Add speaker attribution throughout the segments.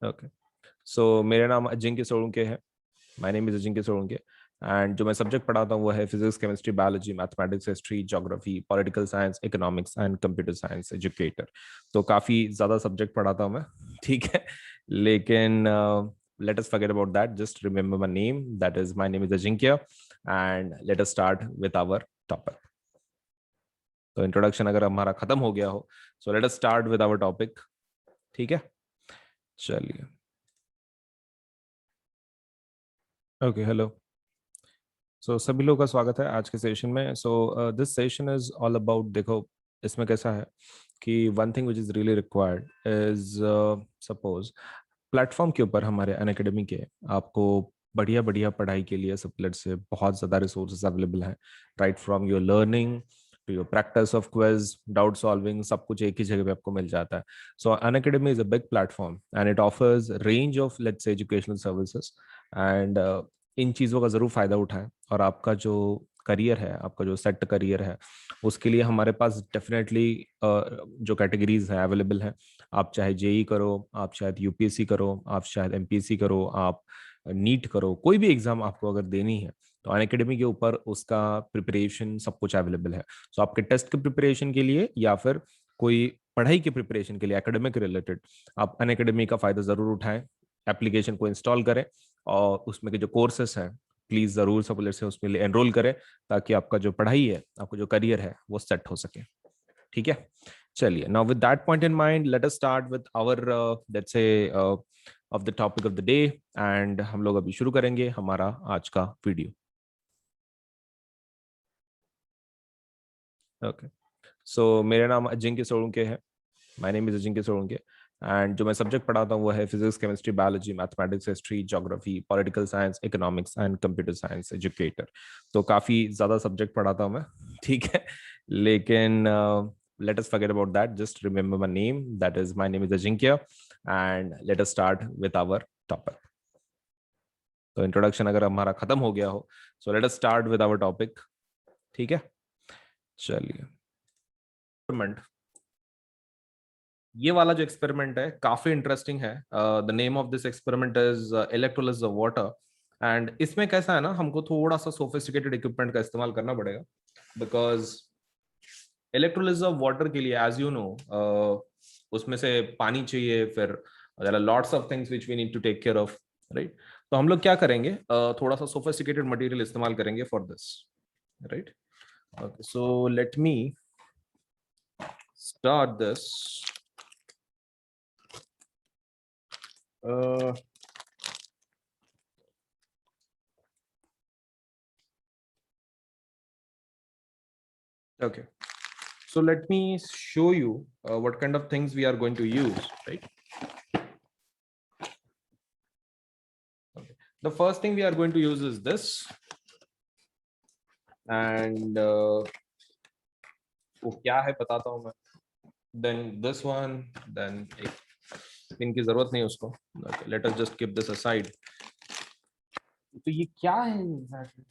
Speaker 1: Okay, सो मेरा नाम अजिंक्य सोलंके है। My name is Ajinkya Solanke. And जो मैं सब्जेक्ट पढ़ाता हूँ वो है physics, chemistry, biology, mathematics, history, geography, political science, economics and computer science educator. तो काफ़ी ज़्यादा सब्जेक्ट पढ़ाता हूँ मैं। ठीक है, लेकिन let us forget about that. Just remember my name. That is, my name is Ajinkya, and let us start with our topic. तो इंट्रोडक्शन अगर हमारा खत्म हो गया हो, so let us start with our topic. ठीक है, चलिए। Okay, hello. सो सभी लोगों का स्वागत है आज के सेशन में। So this session is all about, देखो इसमें कैसा है कि one thing which is really required is, suppose platform के ऊपर हमारे अनअकैडमी के आपको बढ़िया बढ़िया पढ़ाई के लिए सबलेट से बहुत ज़्यादा रिसोर्सेज अवेलेबल हैं। Right from your learning to your practice of quiz, doubt solving, सब कुछ एक ही जगह पे आपको मिल जाता है। सो Unacademy is a big platform and it offers range of let's say educational services. And in चीज़ों का ज़रूर फ़ायदा उठाएं और आपका जो करियर है, आपका जो सेट करियर है, उसके लिए हमारे पास डेफिनेटली जो कैटेगरीज हैं अवेलेबल हैं। आप चाहे जेई करो, आप शायद यूपीएससी करो, आप शायद एमपीएससी करो, आप नीट करो, कोई भी एग्जाम आपको अगर देनी है तो अनअकैडमी के ऊपर उसका प्रिपरेशन सब कुछ अवेलेबल है। सो आपके टेस्ट के प्रिपरेशन के लिए या फिर कोई पढ़ाई के प्रिपरेशन के लिए एकेडमिक रिलेटेड, आप अनअकैडमी का फायदा जरूर उठाएं। एप्लीकेशन को इंस्टॉल करें और उसमें के जो कोर्सेस हैं प्लीज जरूर सब से उसमें एनरोल करें, ताकि आपका जो पढ़ाई है, आपका जो करियर है वो सेट हो सके। ठीक है, चलिए। Now with that point in mind, let us start with our let's say of the topic of the day. And हम लोग अभी शुरू करेंगे हमारा आज का वीडियो। ओके, सो मेरा नाम अजिंक्य सोलंके है। My name is Ajinkya Solanke. And जो मैं सब्जेक्ट पढ़ाता हूँ वो है physics, chemistry, biology, mathematics, history, geography, political science, economics and computer science educator. तो काफ़ी ज़्यादा सब्जेक्ट पढ़ाता हूँ मैं। ठीक है, लेकिन let us forget about that. Just remember my name. That is, my name is Ajinkya, and let us start with our topic. तो इंट्रोडक्शन अगर हमारा खत्म हो गया हो, so let us start with our topic. ठीक है, चलिए। एक्सपेरिमेंट, ये वाला जो एक्सपेरिमेंट है काफी इंटरेस्टिंग है। The name of this experiment is electrolysis of water. And इसमें कैसा है ना, हमको थोड़ा सा सोफिस्टिकेटेड इक्विपमेंट का इस्तेमाल करना पड़ेगा, बिकॉज इलेक्ट्रोलिसिस ऑफ वाटर के लिए एज यू नो उसमें से पानी चाहिए, फिर there are lots of things which we need to take care of, right. तो हम लोग क्या करेंगे, थोड़ा सा सोफिस्टिकेटेड मटेरियल इस्तेमाल करेंगे for this, right. Okay, so let me start this. Okay, so let me show you what kind of things we are going to use, right? Okay. The first thing we are going to use is this, and वो क्या है बताता हूँ मैं। Then this one, then एक pin की जरूरत नहीं उसको। Okay, let us just keep this aside. तो ये क्या है exactly?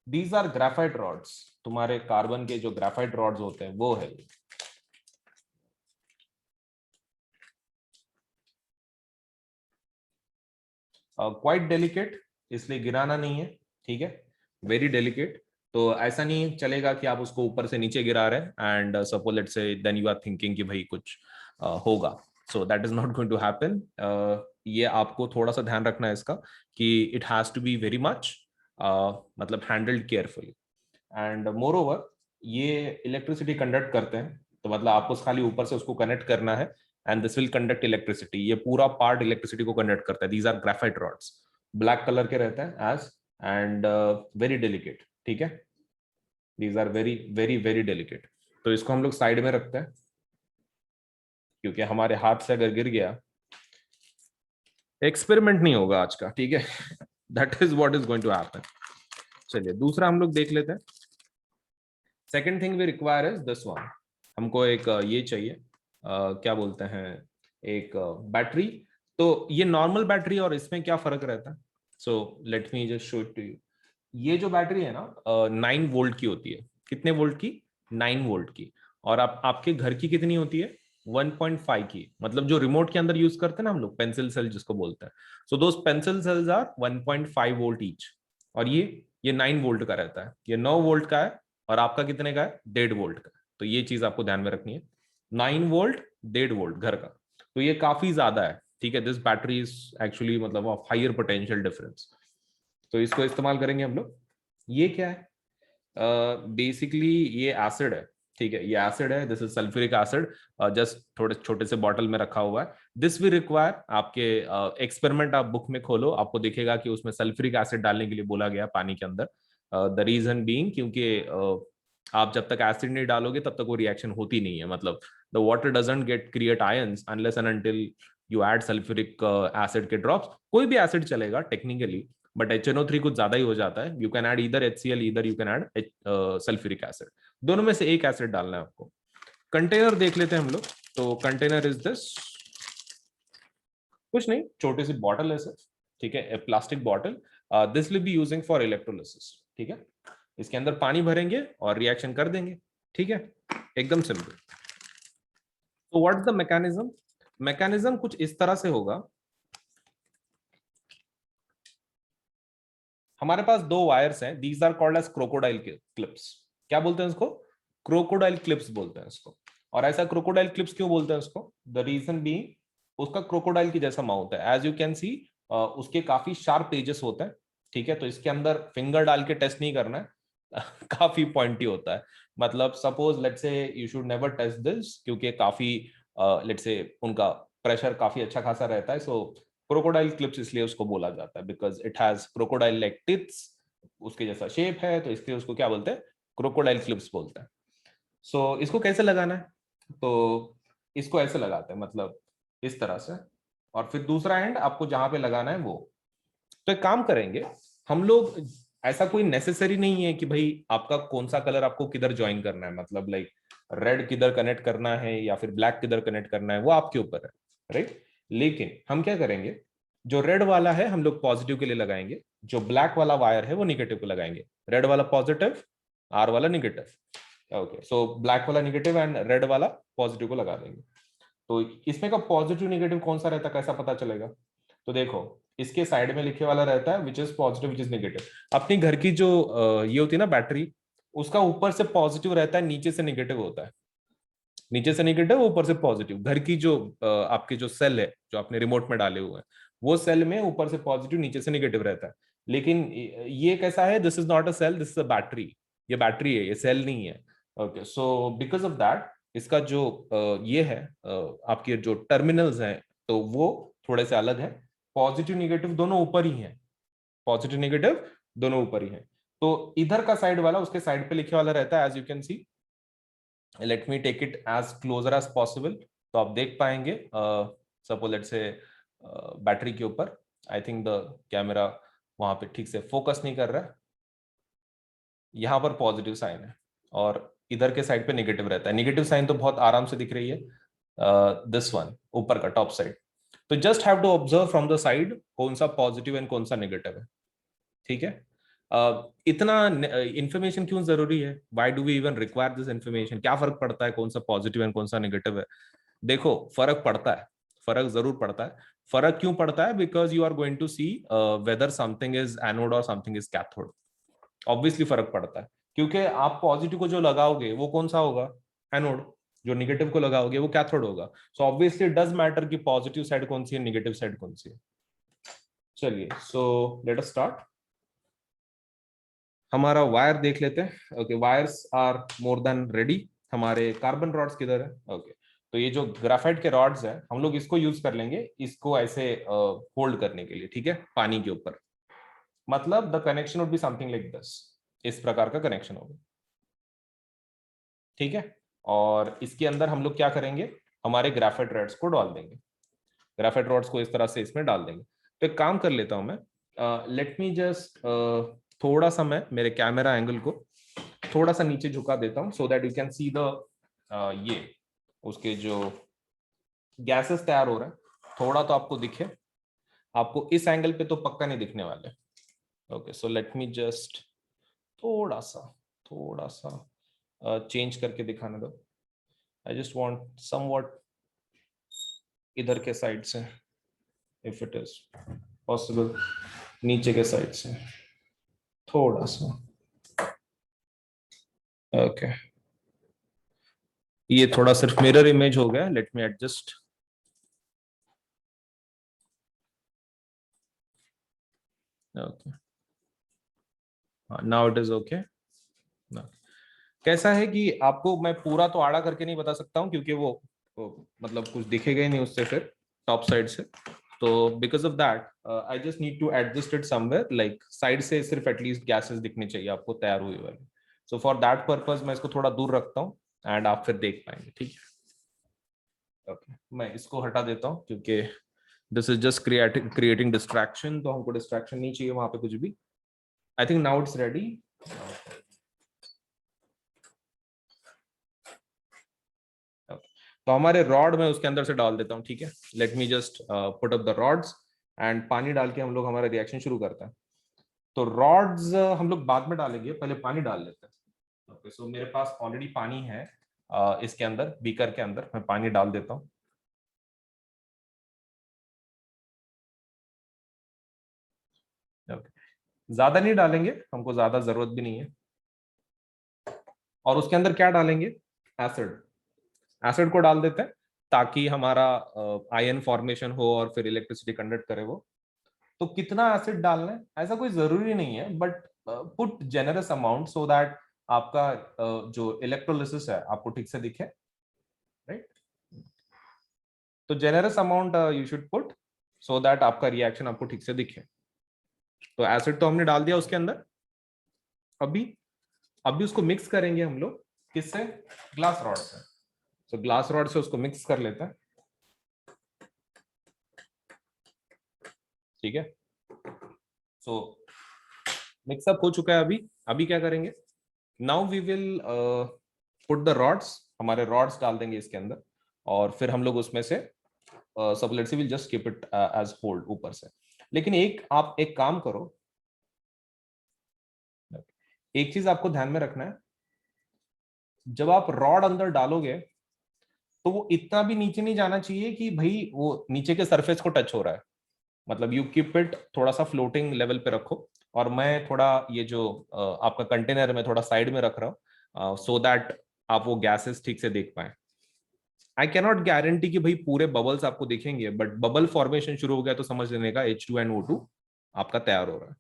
Speaker 1: These are graphite rods. तुम्हारे कार्बन के जो ग्राफाइट रॉड्स होते हैं वो है। क्वाइट डेलिकेट, इसलिए गिराना नहीं है, ठीक है। Very delicate. तो ऐसा नहीं चलेगा कि आप उसको ऊपर से नीचे गिरा रहे हैं and suppose let's say then you are thinking कि भाई कुछ होगा। So that is not going to happen. ये आपको थोड़ा सा ध्यान रखना है इसका कि it has to be very much मतलब handled carefully. And moreover ये इलेक्ट्रिसिटी कंडक्ट करते हैं, तो मतलब आपको खाली ऊपर से उसको कनेक्ट करना है and this will conduct electricity. ये पूरा पार्ट इलेक्ट्रिसिटी को कंडक्ट करता है। These are graphite rods, black colour के रहते हैं एज एंड वेरी डेलिकेट, ठीक है। These are very very very delicate. तो इसको हम लोग साइड में रखते हैं, क्योंकि हमारे हाथ से अगर गिर गया एक्सपेरिमेंट नहीं होगा आज का, ठीक है। That is what is going to happen. चलिए दूसरा हम लोग देख लेते हैं। Second thing we require is this one. हमको एक ये चाहिए, क्या बोलते हैं, एक बैटरी। तो ये नॉर्मल बैटरी और इसमें क्या फर्क रहता है, so let me just show it to you. ये जो बैटरी है ना 9 वोल्ट की होती है। कितने वोल्ट की? 9 वोल्ट की। और आप आपके घर की कितनी होती है? 1.5 की, मतलब जो रिमोट के अंदर यूज करते हैं ना हम लोग, पेंसिल सेल जिसको बोलते हैं, so those pencil cells are 1.5 volt each. और ये 9 वोल्ट का रहता है, ये 9 वोल्ट का है, और आपका कितने का है, 1.5 वोल्ट का। तो ये चीज आपको ध्यान में रखनी है, 9 वोल्ट 1.5 वोल्ट घर का, तो ये काफी ज्यादा है, ठीक है। दिस बैटरी इज एक्चुअली मतलब ऑफ हायर पोटेंशियल डिफरेंस, तो इसको इस्तेमाल करेंगे हम लोग। ये क्या है, बेसिकली ये एसिड है, ठीक है, ये एसिड है, this is sulphuric acid, just थोड़े छोटे से बॉटल में रखा हुआ है। दिस भी रिक्वायर, आपके एक्सपेरिमेंट आप बुक में खोलो, आपको दिखेगा कि उसमें सल्फ्यूरिक एसिड डालने के लिए बोला गया पानी के अंदर। द रीजन बीइंग, क्योंकि आप जब तक एसिड नहीं डालोगे तब तक वो रिएक्शन होती नहीं है, मतलब the water doesn't get create ions unless and until you add sulphuric acid के ड्रॉप्स। कोई भी एसिड चलेगा टेक्निकली, बट HNO3 कुछ ज्यादा ही हो जाता है। यू कैन ऐड इधर HCl, इधर you can add sulphuric acid, दोनों में से एक एसिड डालना है आपको। कंटेनर देख लेते हैं हम लोग। तो कंटेनर इज दिस, कुछ नहीं, छोटी सी बॉटल है सिर्फ, ठीक है, plastic bottle. This will be using for electrolysis, ठीक है। इसके अंदर पानी भरेंगे और रिएक्शन कर देंगे, ठीक है, एकदम सिंपल। तो what is the mechanism, mechanism कुछ इस तरह से होगा। हमारे पास दो वायर्स हैं, these are called as crocodile clips. क्या बोलते हैं इसको, क्रोकोडाइल क्लिप्स बोलते हैं इसको। और ऐसा क्रोकोडाइल क्लिप्स क्यों बोलते हैं उसको, द रीजन बीइंग उसका क्रोकोडाइल की जैसा माउथ है, एज यू कैन सी, उसके काफी शार्प एजेस होते हैं, ठीक है। तो इसके अंदर फिंगर डाल के टेस्ट नहीं करना है काफी पॉइंटी होता है, मतलब suppose let's say you should never taste this, क्योंकि काफी लेट्स से उनका प्रेशर काफी अच्छा खासा रहता है। सो क्रोकोडाइल क्लिप्स इसलिए उसको बोला जाता है because it has crocodile like tips, उसके जैसा शेप है, तो इसलिए उसको क्या बोलते हैं, क्रोकोडाइल क्लिप्स बोलते हैं। सो इसको कैसे लगाना है, तो इसको ऐसे लगाते हैं, मतलब इस तरह से, और फिर दूसरा एंड आपको जहां पे लगाना है वो। तो एक काम करेंगे हम लोग, ऐसा कोई नेसेसरी नहीं है कि भाई आपका कौन सा कलर आपको किधर ज्वाइन करना है, मतलब लाइक रेड किधर कनेक्ट करना है या फिर ब्लैक किधर कनेक्ट करना है, वो आपके ऊपर है, राइट। लेकिन हम क्या करेंगे, जो रेड वाला है हम लोग पॉजिटिव के लिए लगाएंगे, जो ब्लैक वाला वायर है वो निगेटिव को लगाएंगे, रेड वाला पॉजिटिव, आर वाला निगेटिव। ओके, सो ब्लैक वाला निगेटिव एंड रेड वाला पॉजिटिव को लगा देंगे। तो इसमें का पॉजिटिव निगेटिव कौन सा रहता है, कैसा पता चलेगा, तो देखो इसके साइड में लिखे वाला रहता है which is positive which is negative. अपनी घर की जो ये होती है ना बैटरी, उसका ऊपर से पॉजिटिव रहता है, नीचे से नेगेटिव होता है, नीचे से नेगेटिव ऊपर से पॉजिटिव। घर की जो आपके जो सेल है जो आपने रिमोट में डाले हुए हैं, वो सेल में ऊपर से पॉजिटिव नीचे से नेगेटिव रहता है। लेकिन ये कैसा है, this is not a cell, this is a battery, ये बैटरी है, ये सेल नहीं है। Okay, so because of that इसका जो ये है आपके जो टर्मिनल्स हैं, तो वो थोड़े से अलग है। पॉजिटिव निगेटिव दोनों ऊपर ही है, पॉजिटिव नेगेटिव दोनों ऊपर ही है। तो इधर का साइड वाला उसके साइड पे लिखे वाला रहता है, as you can see, let me take it as closer as possible, तो आप देख पाएंगे। सपोज लेट से बैटरी के ऊपर, आई थिंक द कैमरा वहां पे ठीक से फोकस नहीं कर रहा है, यहाँ पर पॉजिटिव साइन है और इधर के साइड पे नेगेटिव रहता है। नेगेटिव साइन तो बहुत आराम से दिख रही है, दिस वन ऊपर का टॉप साइड। तो just have to observe from the side कौन सा पॉजिटिव एंड कौन सा नेगेटिव है, ठीक है। इतना इंफॉर्मेशन क्यों जरूरी है, why do we even require this information, क्या फर्क पड़ता है कौन सा पॉजिटिव एंड कौन सा नेगेटिव है। देखो फर्क पड़ता है, फर्क जरूर पड़ता है। फर्क क्यों पड़ता है, because you are going to see whether something is anode और समथिंग इज कैथोड। ऑब्वियसली फर्क पड़ता है, क्योंकि आप पॉजिटिव को जो लगाओगे वो कौन सा होगा, एनोड, जो निगेटिव को लगाओगे वो कैथोड होगा। सो ऑब्वियसली डज मैटर कि पॉजिटिव साइड कौन सी है, निगेटिव साइड कौन सी है। चलिए, सो लेट अस स्टार्ट। हमारा वायर देख लेते हैं। Okay, wires are more than ready. हमारे कार्बन रॉड्स किधर है, ओके। तो ये जो ग्राफाइट के रॉड्स है हम लोग इसको यूज कर लेंगे, इसको ऐसे होल्ड करने के लिए, ठीक है, पानी के ऊपर। मतलब the connection would be something like this, इस प्रकार का कनेक्शन होगा, ठीक है। और इसके अंदर हम लोग क्या करेंगे, हमारे ग्राफाइट रॉड्स को डाल देंगे, ग्राफाइट रॉड्स को इस तरह से इसमें डाल देंगे। तो एक काम कर लेता हूं मैं, लेट मी जस्ट थोड़ा सा मैं मेरे कैमरा एंगल को थोड़ा सा नीचे झुका देता हूं, so that you can see the ये उसके जो गैसेस तैयार हो रहे हैं थोड़ा तो आपको दिखे। आपको इस एंगल पे तो पक्का नहीं दिखने वाले। ओके, सो लेट मी जस्ट थोड़ा सा चेंज करके दिखाने दो। आई जस्ट वांट समवॉट इधर के साइड से, इफ इट इज पॉसिबल, नीचे के साइड से थोड़ा सा। ओके, ये थोड़ा सिर्फ मिरर इमेज हो गया, let me adjust. Okay, now it is okay. कैसा है कि आपको मैं पूरा तो आड़ा करके नहीं बता सकता हूँ, क्योंकि वो मतलब कुछ दिखेगा ही नहीं उससे फिर टॉप साइड से। तो because of that I just need to adjust it somewhere, like side से सिर्फ एटलीस्ट गैसेस दिखनी चाहिए आपको तैयार हुई वाली। सो फॉर दैट पर्पज मैं इसको थोड़ा दूर रखता हूँ, एंड आप फिर देख पाएंगे, ठीक है। ओके, मैं इसको हटा देता हूँ क्योंकि this is just creating distraction, तो हमको डिस्ट्रैक्शन नहीं चाहिए वहां पे कुछ भी। I think now it's ready. तो हमारे रॉड में उसके अंदर से डाल देता हूँ, ठीक है। Late me just put up the rods, and पानी डाल के हम लोग हमारा रिएक्शन शुरू करते हैं। तो रॉड्स हम लोग बाद में डालेंगे, पहले पानी डाल लेते हैं। ओके, सो मेरे पास ऑलरेडी पानी है इसके अंदर, बीकर के अंदर मैं पानी डाल देता हूँ। ओके, ज्यादा नहीं डालेंगे, हमको ज्यादा जरूरत भी नहीं है। और उसके अंदर क्या डालेंगे? एसिड। एसिड को डाल देते हैं ताकि हमारा आयन फॉर्मेशन हो और फिर इलेक्ट्रिसिटी कंडक्ट करे वो। तो कितना एसिड डालना है ऐसा कोई जरूरी नहीं है, but put generous amount so that आपका जो इलेक्ट्रोलिसिस है आपको ठीक से दिखे, राइट। तो generous amount you should put so that आपका रिएक्शन आपको ठीक से दिखे। तो एसिड तो हमने डाल दिया उसके अंदर। अभी अभी उसको मिक्स करेंगे हम लोग, किससे? ग्लास रॉड से। तो ग्लास रॉड से उसको मिक्स कर लेते हैं, ठीक है। सो मिक्सअप हो चुका है। अभी अभी क्या करेंगे? Now we will put the rods, हमारे रॉड्स डाल देंगे इसके अंदर, और फिर हम लोग उसमें से सब let's see will just keep it as hold ऊपर से। लेकिन आप एक काम करो, एक चीज आपको ध्यान में रखना है। जब आप रॉड अंदर डालोगे तो वो इतना भी नीचे नहीं जाना चाहिए कि भाई वो नीचे के सरफेस को टच हो रहा है। मतलब यू कीप इट थोड़ा सा फ्लोटिंग लेवल पे रखो। और मैं थोड़ा ये जो आपका कंटेनर है मैं थोड़ा साइड में रख रहा हूँ, सो दैट आप वो गैसेस ठीक से देख पाए। आई कैनॉट गारंटी कि भाई पूरे बबल्स आपको दिखेंगे, बट बबल फॉर्मेशन शुरू हो गया तो समझ लेने का H2NO2 आपका तैयार हो रहा है।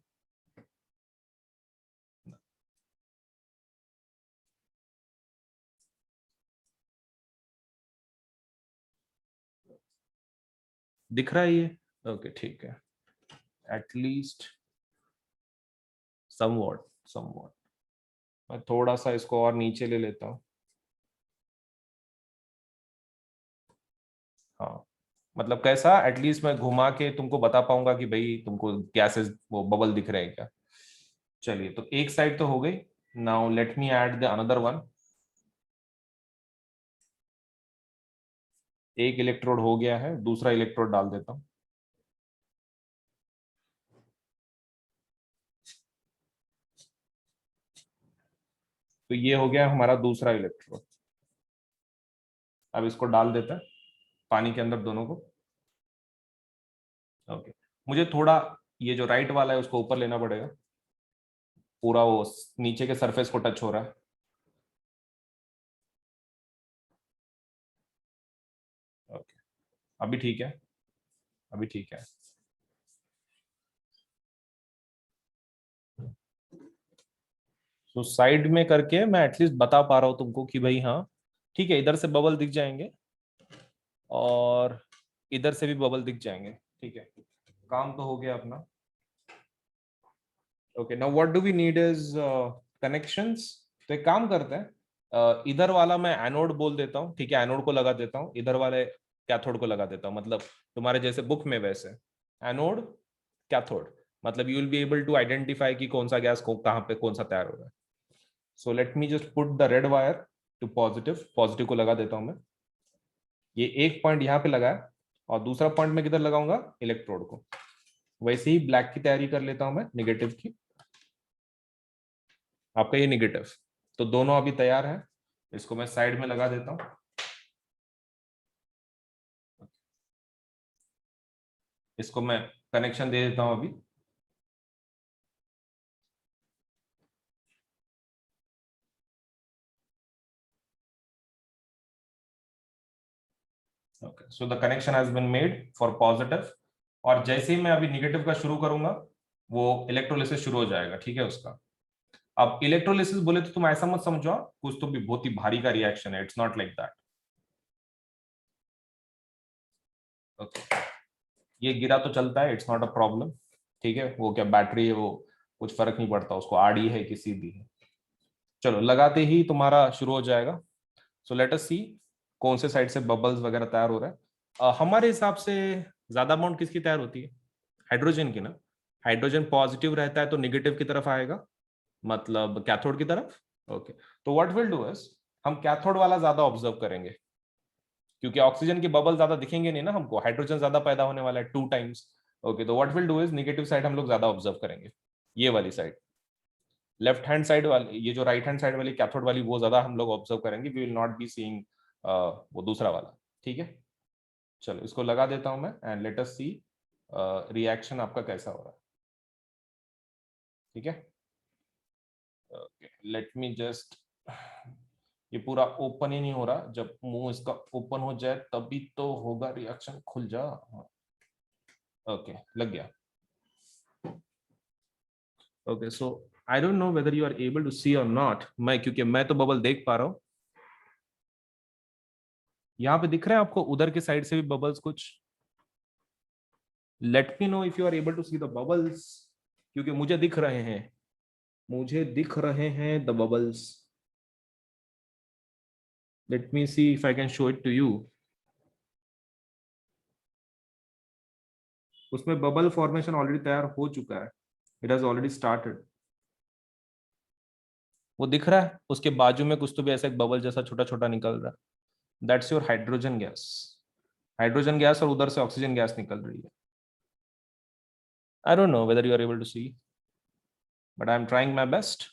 Speaker 1: दिख रहा है ये? ओके, ठीक है। At least somewhat somewhat. मैं थोड़ा सा इसको और नीचे ले लेता हूँ। हाँ, मतलब कैसा, एटलीस्ट मैं घुमा के तुमको बता पाऊंगा कि भाई तुमको गैसेस वो बबल दिख रहे हैं क्या। चलिए, तो एक साइड तो हो गई। Now let me add the another one. एक इलेक्ट्रोड हो गया है, दूसरा इलेक्ट्रोड डाल देता हूँ। तो ये हो गया हमारा दूसरा इलेक्ट्रोड। अब इसको डाल देता है पानी के अंदर दोनों को। ओके, मुझे थोड़ा ये जो राइट वाला है उसको ऊपर लेना पड़ेगा, पूरा वो नीचे के सरफेस को टच हो रहा है। ओके, अभी ठीक है, अभी ठीक है। तो साइड में करके मैं एटलीस्ट बता पा रहा हूँ तुमको कि भाई हाँ ठीक है, इधर से बबल दिख जाएंगे और इधर से भी बबल दिख जाएंगे, ठीक है। काम तो हो गया अपना। Okay, now what do we need is connections. तो एक काम करते हैं, इधर वाला मैं एनोड बोल देता हूँ, ठीक है, एनोड को लगा देता हूँ। इधर वाले कैथोड को लगा देता हूँ, मतलब तुम्हारे जैसे बुक में वैसे एनोड कैथोड, मतलब you will be able to identify कि कौन सा गैस को कहाँ पे कौन सा तैयार हो रहा है। So let me just put the red wire to positive, positive को लगा देता हूँ मैं। ये एक पॉइंट यहाँ पे लगा है, और दूसरा पॉइंट मैं किधर लगाऊंगा? इलेक्ट्रोड को। वैसे ही ब्लैक की तैयारी कर लेता हूं मैं, निगेटिव की। आपका ये निगेटिव। तो दोनों अभी तैयार है, इसको मैं साइड में लगा देता हूँ। इसको मैं कनेक्शन दे देता हूं अभी। Okay, so the connection has been made for positive, और जैसे ही मैं अभी निगेटिव का शुरू करूंगा वो इलेक्ट्रोलिसिस शुरू हो जाएगा, ठीक है उसका। अब इलेक्ट्रोलिसिस बोले तो तुम ऐसा मत समझो कुछ तो भी बहुत ही भारी का रिएक्शन है, it's not like that. Okay, ये गिरा तो चलता है, इट्स नॉट अ प्रॉब्लम, ठीक है। वो क्या बैटरी है, वो कुछ फर्क नहीं पड़ता उसको, आड़ी है कि सीधी है। चलो लगाते ही तुम्हारा शुरू हो जाएगा। सो लेट अस सी कौन से साइड से बबल्स वगैरह तैयार हो रहा है। हमारे हिसाब से ज्यादा अमाउंट किसकी तैयार होती है? हाइड्रोजन की ना। हाइड्रोजन पॉजिटिव रहता है तो निगेटिव की तरफ आएगा, मतलब कैथोड की तरफ। ओके, तो व्हाट विल डू इज हम कैथोड वाला ज्यादा ऑब्जर्व करेंगे, क्योंकि ऑक्सीजन की बबल ज्यादा दिखेंगे नहीं ना हमको, हाइड्रोजन ज्यादा पैदा होने वाला है 2 टाइम्स। ओके, तो what will do is negative side हम लोग ज्यादा ऑब्जर्व करेंगे, ये वाली साइड। लेफ्ट हैंड साइड वाली, ये जो राइट हैंड साइड वाली कैथोड वाली, वो ज्यादा हम लोग ऑब्जर्व करेंगे, we will not be seeing वो दूसरा वाला, ठीक है। चलो इसको लगा देता हूं मैं, and let us see reaction आपका कैसा हो रहा है, ठीक है। ओके, लेट मी जस्ट, ये पूरा ओपन ही नहीं हो रहा, जब मुंह इसका ओपन हो जाए तभी तो होगा रिएक्शन, खुल जा। ओके, लग गया। Okay, so I don't know whether you are able to see or not, मैं क्योंकि मैं तो बबल देख पा रहा हूँ। यहाँ पे दिख रहे हैं आपको उधर के साइड से भी बबल्स कुछ? Let me know if you are able to see the bubbles, क्योंकि मुझे दिख रहे हैं, मुझे दिख रहे हैं the bubbles. Let me see if I can show it to you. उसमें बबल फॉर्मेशन ऑलरेडी तैयार हो चुका है, इट हैज ऑलरेडी स्टार्टेड। वो दिख रहा है, उसके बाजू में कुछ तो भी ऐसा एक बबल जैसा छोटा छोटा निकल रहा है, that's your hydrogen gas. Hydrogen gas, और उधर से ऑक्सीजन गैस निकल रही है। I don't know whether you are able to see, but I am trying my best.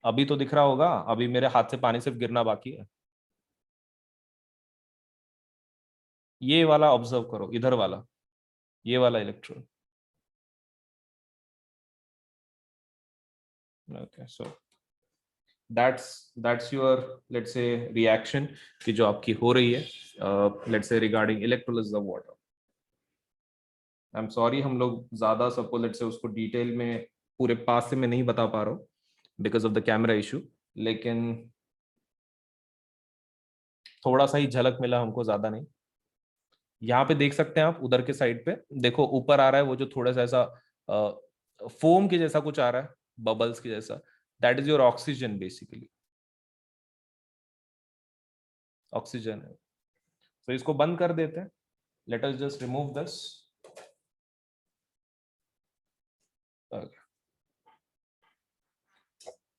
Speaker 1: अभी तो दिख रहा होगा, अभी मेरे हाथ से पानी सिर्फ गिरना बाकी है। ये वाला ऑब्जर्व करो, इधर वाला, ये वाला electron. Okay, so that's your let's say reaction की जो आपकी हो रही है, let's say regarding electrolysis of water. I am sorry, हम लोग ज्यादा सबको लेट्स से उसको डिटेल में पूरे पास से मैं नहीं बता पा रहा हूँ because of the camera issue, लेकिन थोड़ा सा ही झलक मिला हमको, ज्यादा नहीं। यहाँ पे देख सकते हैं आप, उधर के साइड पे देखो, ऊपर आ रहा है वो जो थोड़ा सा ऐसा फोम के जैसा कुछ आ रहा है, बबल्स के जैसा, that is your oxygen basically, oxygen है। तो इसको बंद कर देते हैं, late us just remove this.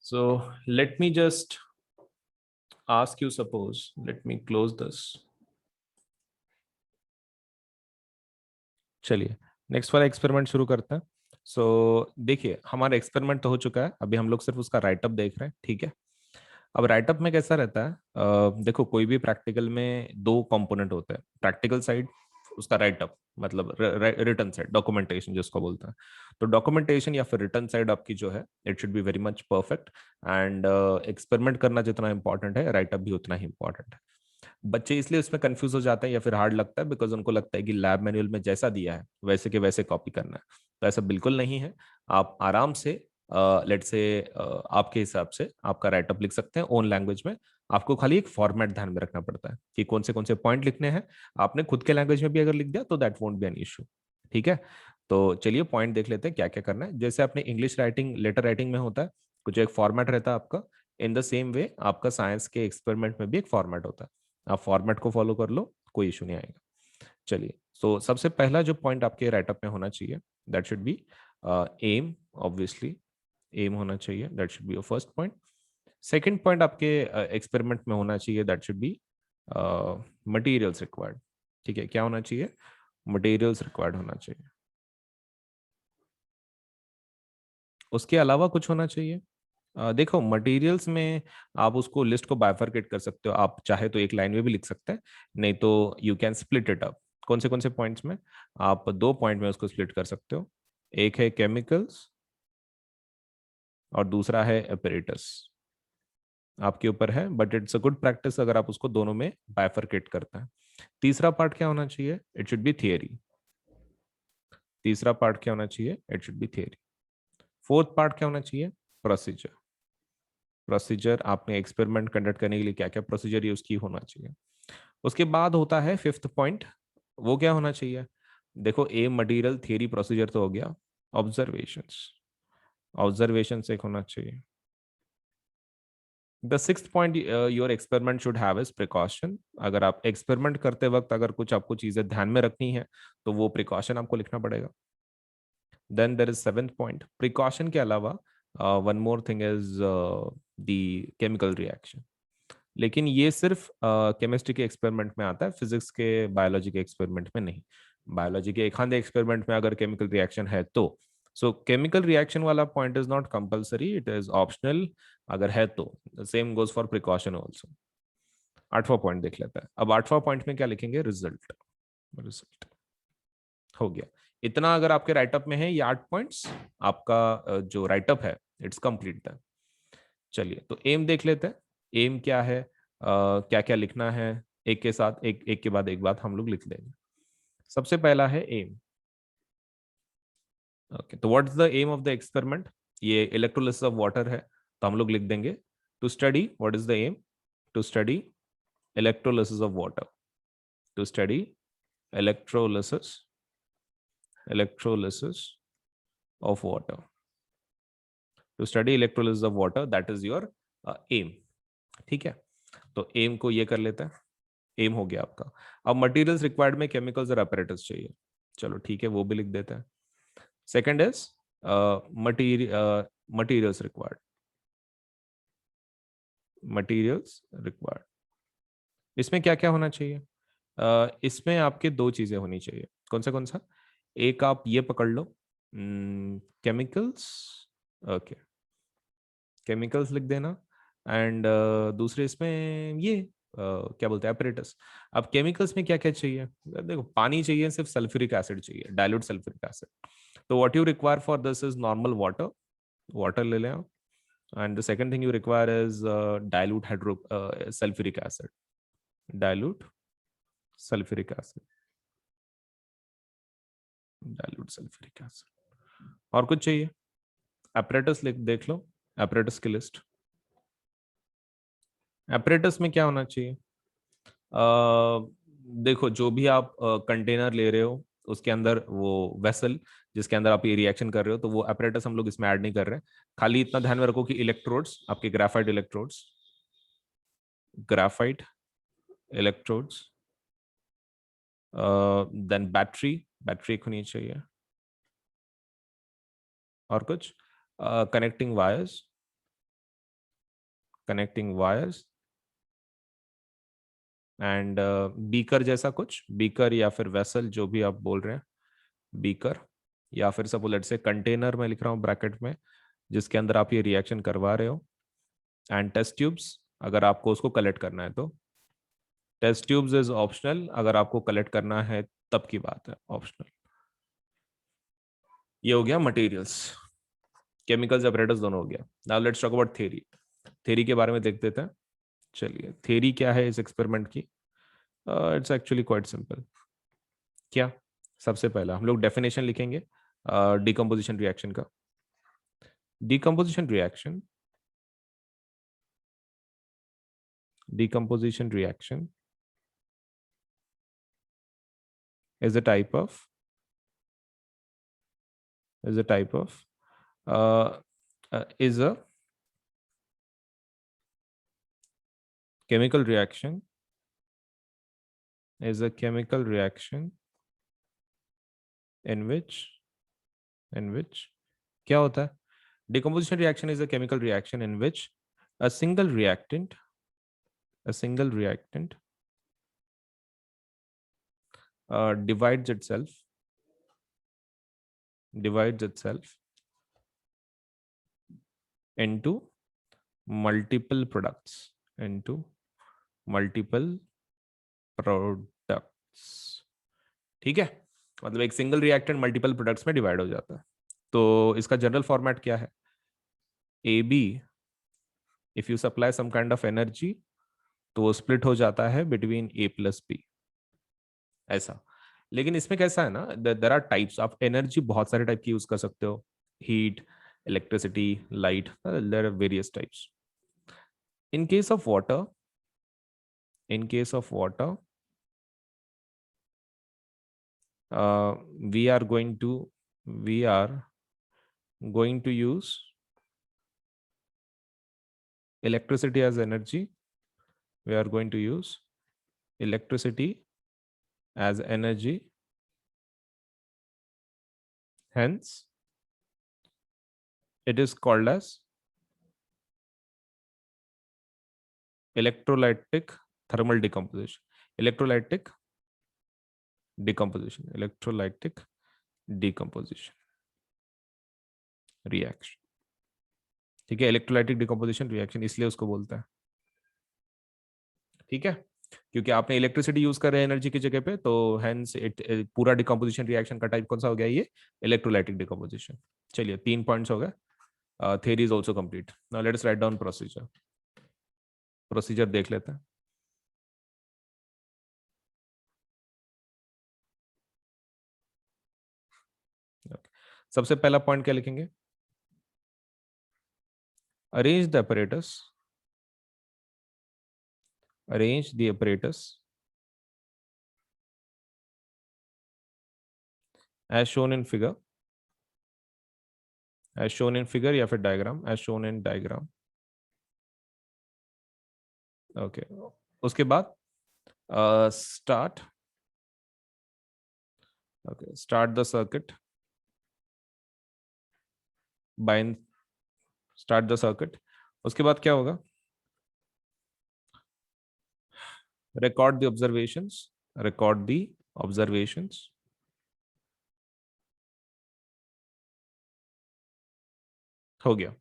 Speaker 1: So let me just ask you, suppose, let me close this. चलिए नेक्स्ट वाला एक्सपेरिमेंट शुरू करते हैं। सो देखिए, हमारा एक्सपेरिमेंट तो हो चुका है, अभी हम लोग सिर्फ उसका राइटअप देख रहे हैं, ठीक है। अब राइटअप में कैसा रहता है, देखो कोई भी प्रैक्टिकल में दो कंपोनेंट होते हैं, प्रैक्टिकल साइड, उसका राइटअप मतलब रिटर्न साइड, डॉक्यूमेंटेशन जिसको बोलते हैं। तो डॉक्यूमेंटेशन या फिर रिटर्न साइड आपकी जो है, it should be very much perfect, and experiment करना जितना इंपॉर्टेंट है, राइटअप भी उतना ही इंपॉर्टेंट है। बच्चे इसलिए उसमें कंफ्यूज हो जाते हैं या फिर हार्ड लगता है बिकॉज उनको लगता है कि लैब मैनुअल में जैसा दिया है वैसे के वैसे कॉपी करना है, तो ऐसा बिल्कुल नहीं है। आप आराम से लेट से आपके हिसाब से आपका राइटअप लिख सकते हैं ओन लैंग्वेज में। आपको खाली एक फॉर्मेट ध्यान में रखना पड़ता है कि कौन से पॉइंट लिखने हैं। आपने खुद के लैंग्वेज में भी अगर लिख दिया तो that won't be an issue, ठीक है। तो चलिए पॉइंट देख लेते हैं क्या क्या करना है। जैसे आपने इंग्लिश राइटिंग, लेटर राइटिंग में होता है कुछ एक फॉर्मेट रहता है आपका, इन द सेम वे आपका साइंस के एक्सपेरिमेंट में भी एक फॉर्मेट होता है। आप फॉर्मेट को फॉलो कर लो, कोई इशू नहीं आएगा। चलिए, तो सबसे पहला जो पॉइंट आपके राइटअप में होना चाहिए, that should be aim, obviously aim होना चाहिए, that should be your first point. Second point आपके एक्सपेरिमेंट में होना चाहिए, that should be materials required, ठीक है। क्या होना चाहिए? मटेरियल्स रिक्वायर्ड होना चाहिए। उसके अलावा कुछ होना चाहिए? देखो मटेरियल्स में आप उसको लिस्ट को बाइफरकेट कर सकते हो, आप चाहे तो एक लाइन में भी लिख सकते हैं, नहीं तो you can split it up. कौन से पॉइंट्स में? आप 2 पॉइंट में उसको स्प्लिट कर सकते हो, एक है केमिकल्स और दूसरा है एपरेटस। आपके ऊपर है, but it's a good practice अगर आप उसको दोनों में बाइफरकेट करते हैं। तीसरा पार्ट क्या होना चाहिए? It should be theory. तीसरा पार्ट क्या होना चाहिए? It should be theory. Fourth part क्या होना चाहिए? प्रोसीजर। प्रोसीजर, आपने एक्सपेरिमेंट कंडक्ट करने के लिए क्या क्या प्रोसीजर यूज की होना चाहिए। उसके बाद होता है फिफ्थ पॉइंट, वो क्या होना चाहिए? देखो, ए मटेरियल थियरी प्रोसीजर तो हो गया, ऑब्जर्वेशंस। ऑब्जर्वेशंस एक होना चाहिए। The sixth point your experiment should have is precaution. अगर आप एक्सपेरिमेंट करते वक्त अगर कुछ आपको चीजें ध्यान में रखनी है तो वो प्रिकॉशन आपको लिखना पड़ेगा। Then there is seventh point, precaution के अलावा one more thing is the chemical reaction. लेकिन ये सिर्फ केमिस्ट्री के एक्सपेरिमेंट में आता है, फिजिक्स के बायोलॉजी के एक्सपेरिमेंट में नहीं। बायोलॉजी के एक आधे एक्सपेरिमेंट में अगर केमिकल रिएक्शन है तो, सो केमिकल रिएक्शन वाला point is not compulsory, it is optional अगर है तो। Same goes for precaution also. आठवां पॉइंट देख लेता है। अब आठवां पॉइंट में क्या लिखेंगे? रिजल्ट। रिजल्ट हो गया। इतना अगर आपके राइटअप में है, ये 8 पॉइंट्स, आपका जो राइटअप है इट्स कंप्लीट था। चलिए, तो एम देख लेते हैं। एम क्या है, क्या क्या लिखना है, एक के साथ एक, एक के बाद एक बात हम लोग लिख लेंगे। सबसे पहला है एम। ओके, तो what is the aim of the experiment? ये इलेक्ट्रोलिसिस ऑफ वाटर है, तो हम लोग लिख देंगे to study. What is the aim? To study electrolysis of water. To study electrolysis, electrolysis of water. To study electrolysis of water, that is your aim. ठीक है, तो एम को ये कर लेते हैं। एम हो गया आपका। अब मटेरियल्स रिक्वायर्ड में केमिकल्स और अपैरेटस चाहिए। चलो ठीक है, वो भी लिख देते हैं। Second is materials required. Materials required, इसमें क्या क्या होना चाहिए? इसमें आपके दो चीजें होनी चाहिए। कौन सा? एक आप ये पकड़ लो, केमिकल्स। ओके, केमिकल्स लिख देना। एंड दूसरे इसमें ये क्या बोलते हैं, अपरेटस। अब केमिकल्स में क्या क्या चाहिए? देखो, पानी चाहिए, सिर्फ सल्फ्यूरिक एसिड चाहिए, डाइल्यूट सल्फ्यूरिक एसिड। तो what you require for this is normal water. Water ले लें आप। And the second thing you require is dilute hydro sulphuric acid. Dilute sulphuric acid, dilute sulphuric acid. और कुछ चाहिए? Apparatus देख लो, apparatus की list. Apparatus में क्या होना चाहिए? देखो, जो भी आप कंटेनर ले रहे हो उसके अंदर वो वेसल जिसके अंदर आप ये रिएक्शन कर रहे हो, तो वो अपरेटस हम लोग इसमें ऐड नहीं कर रहे हैं। खाली इतना ध्यान में रखो कि इलेक्ट्रोड्स आपके graphite electrodes, graphite electrodes, then battery, battery एक होनी चाहिए। और कुछ? Connecting wires, connecting wires. And beaker जैसा कुछ, बीकर या फिर वेसल जो भी आप बोल रहे हैं, बीकर। या फिर सपोज लेट्स से कंटेनर में लिख रहा हूँ ब्रैकेट में, जिसके अंदर आप ये रिएक्शन करवा रहे हो। एंड टेस्ट ट्यूब्स, अगर आपको उसको कलेक्ट करना है तो। टेस्ट ट्यूब्स इज ऑप्शनल, अगर आपको कलेक्ट करना है तब की बात है, ऑप्शनल। ये हो गया मटेरियल्स। केमिकल्स अपरेटस दोनों हो गया। Now let's talk about theory. Theory के बारे में देख देते हैं। चलिए, थ्योरी क्या है इस एक्सपेरिमेंट की? It's actually quite simple. क्या? सबसे पहला हम लोग डेफिनेशन लिखेंगे डिकम्पोजिशन रिएक्शन का। Decomposition reaction, decomposition reaction is a type of is a type of uh, is a chemical reaction, is a chemical reaction in which क्या होता है? Decomposition reaction is a chemical reaction in which a single reactant, a single reactant divides itself, divides itself into multiple products, into multiple products. ठीक है, मतलब एक single reactant multiple products में divide हो जाता है। तो इसका जनरल फॉर्मेट क्या है, A B, if you supply some kind of energy तो वो स्प्लिट हो जाता है बिटवीन ए प्लस बी, ऐसा। लेकिन इसमें कैसा है ना, देर आर टाइप्स, आप एनर्जी बहुत सारे टाइप की यूज कर सकते हो, heat, electricity, light, there are various types. In case of water, in case of water, we are going to use electricity as energy. We are going to use electricity as energy, hence it is called as electrolytic thermal decomposition. Electrolytic decomposition reaction, ठीक है, electrolytic decomposition reaction इसलिए उसको बोलते हैं, ठीक है, क्योंकि आपने इलेक्ट्रिसिटी यूज कर रहे हैं एनर्जी की जगह पे, तो हेंस इट पूरा डिकम्पोजिशन रिएक्शन का टाइप कौन सा हो गया, ये इलेक्ट्रोलाइटिक डिकम्पोजिशन। चलिए 3 पॉइंट्स हो गए, theory is also complete. Now let us write down procedure. Procedure देख लेते हैं। Okay. सबसे पहला पॉइंट क्या लिखेंगे, arrange the apparatus as shown in figure, या फिर diagram, as shown in diagram. Okay, उसके बाद start the circuit उसके बाद क्या होगा, record the observations हो गया।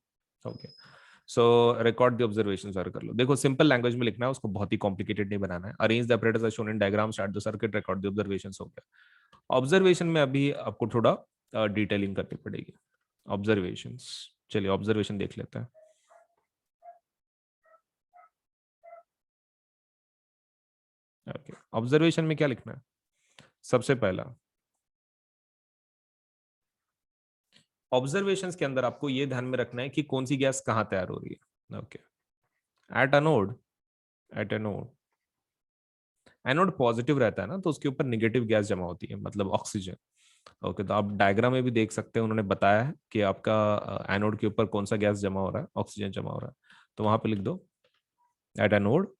Speaker 1: सो रिकॉर्ड द ऑब्जर्वेशंस और कर लो। देखो सिंपल लैंग्वेज में लिखना है, उसको बहुत ही कॉम्प्लिकेटेड नहीं बनाना है। Arrange the operators as shown in diagram, start the circuit, record the observations, हो गया। ऑब्जर्वेशन में अभी आपको थोड़ा डिटेलिंग करनी पड़ेगी। ऑब्जर्वेशंस, चलिए ऑब्जर्वेशन देख लेते हैं। ओके, ऑब्जर्वेशन में क्या लिखना है, सबसे पहला ऑब्जर्वेशंस के अंदर आपको ये ध्यान में रखना है कि कौन सी गैस कहां तैयार हो रही है। Okay, at anode anode positive रहता है ना, तो उसके ऊपर नेगेटिव गैस जमा होती है, मतलब ऑक्सीजन। ओके, तो आप डायग्राम में भी देख सकते हैं, उन्होंने बताया है कि आपका एनोड के ऊपर कौन सा गैस जमा हो रहा है, ऑक्सीजन जमा हो रहा है। तो वहां पे लिख दो, at anode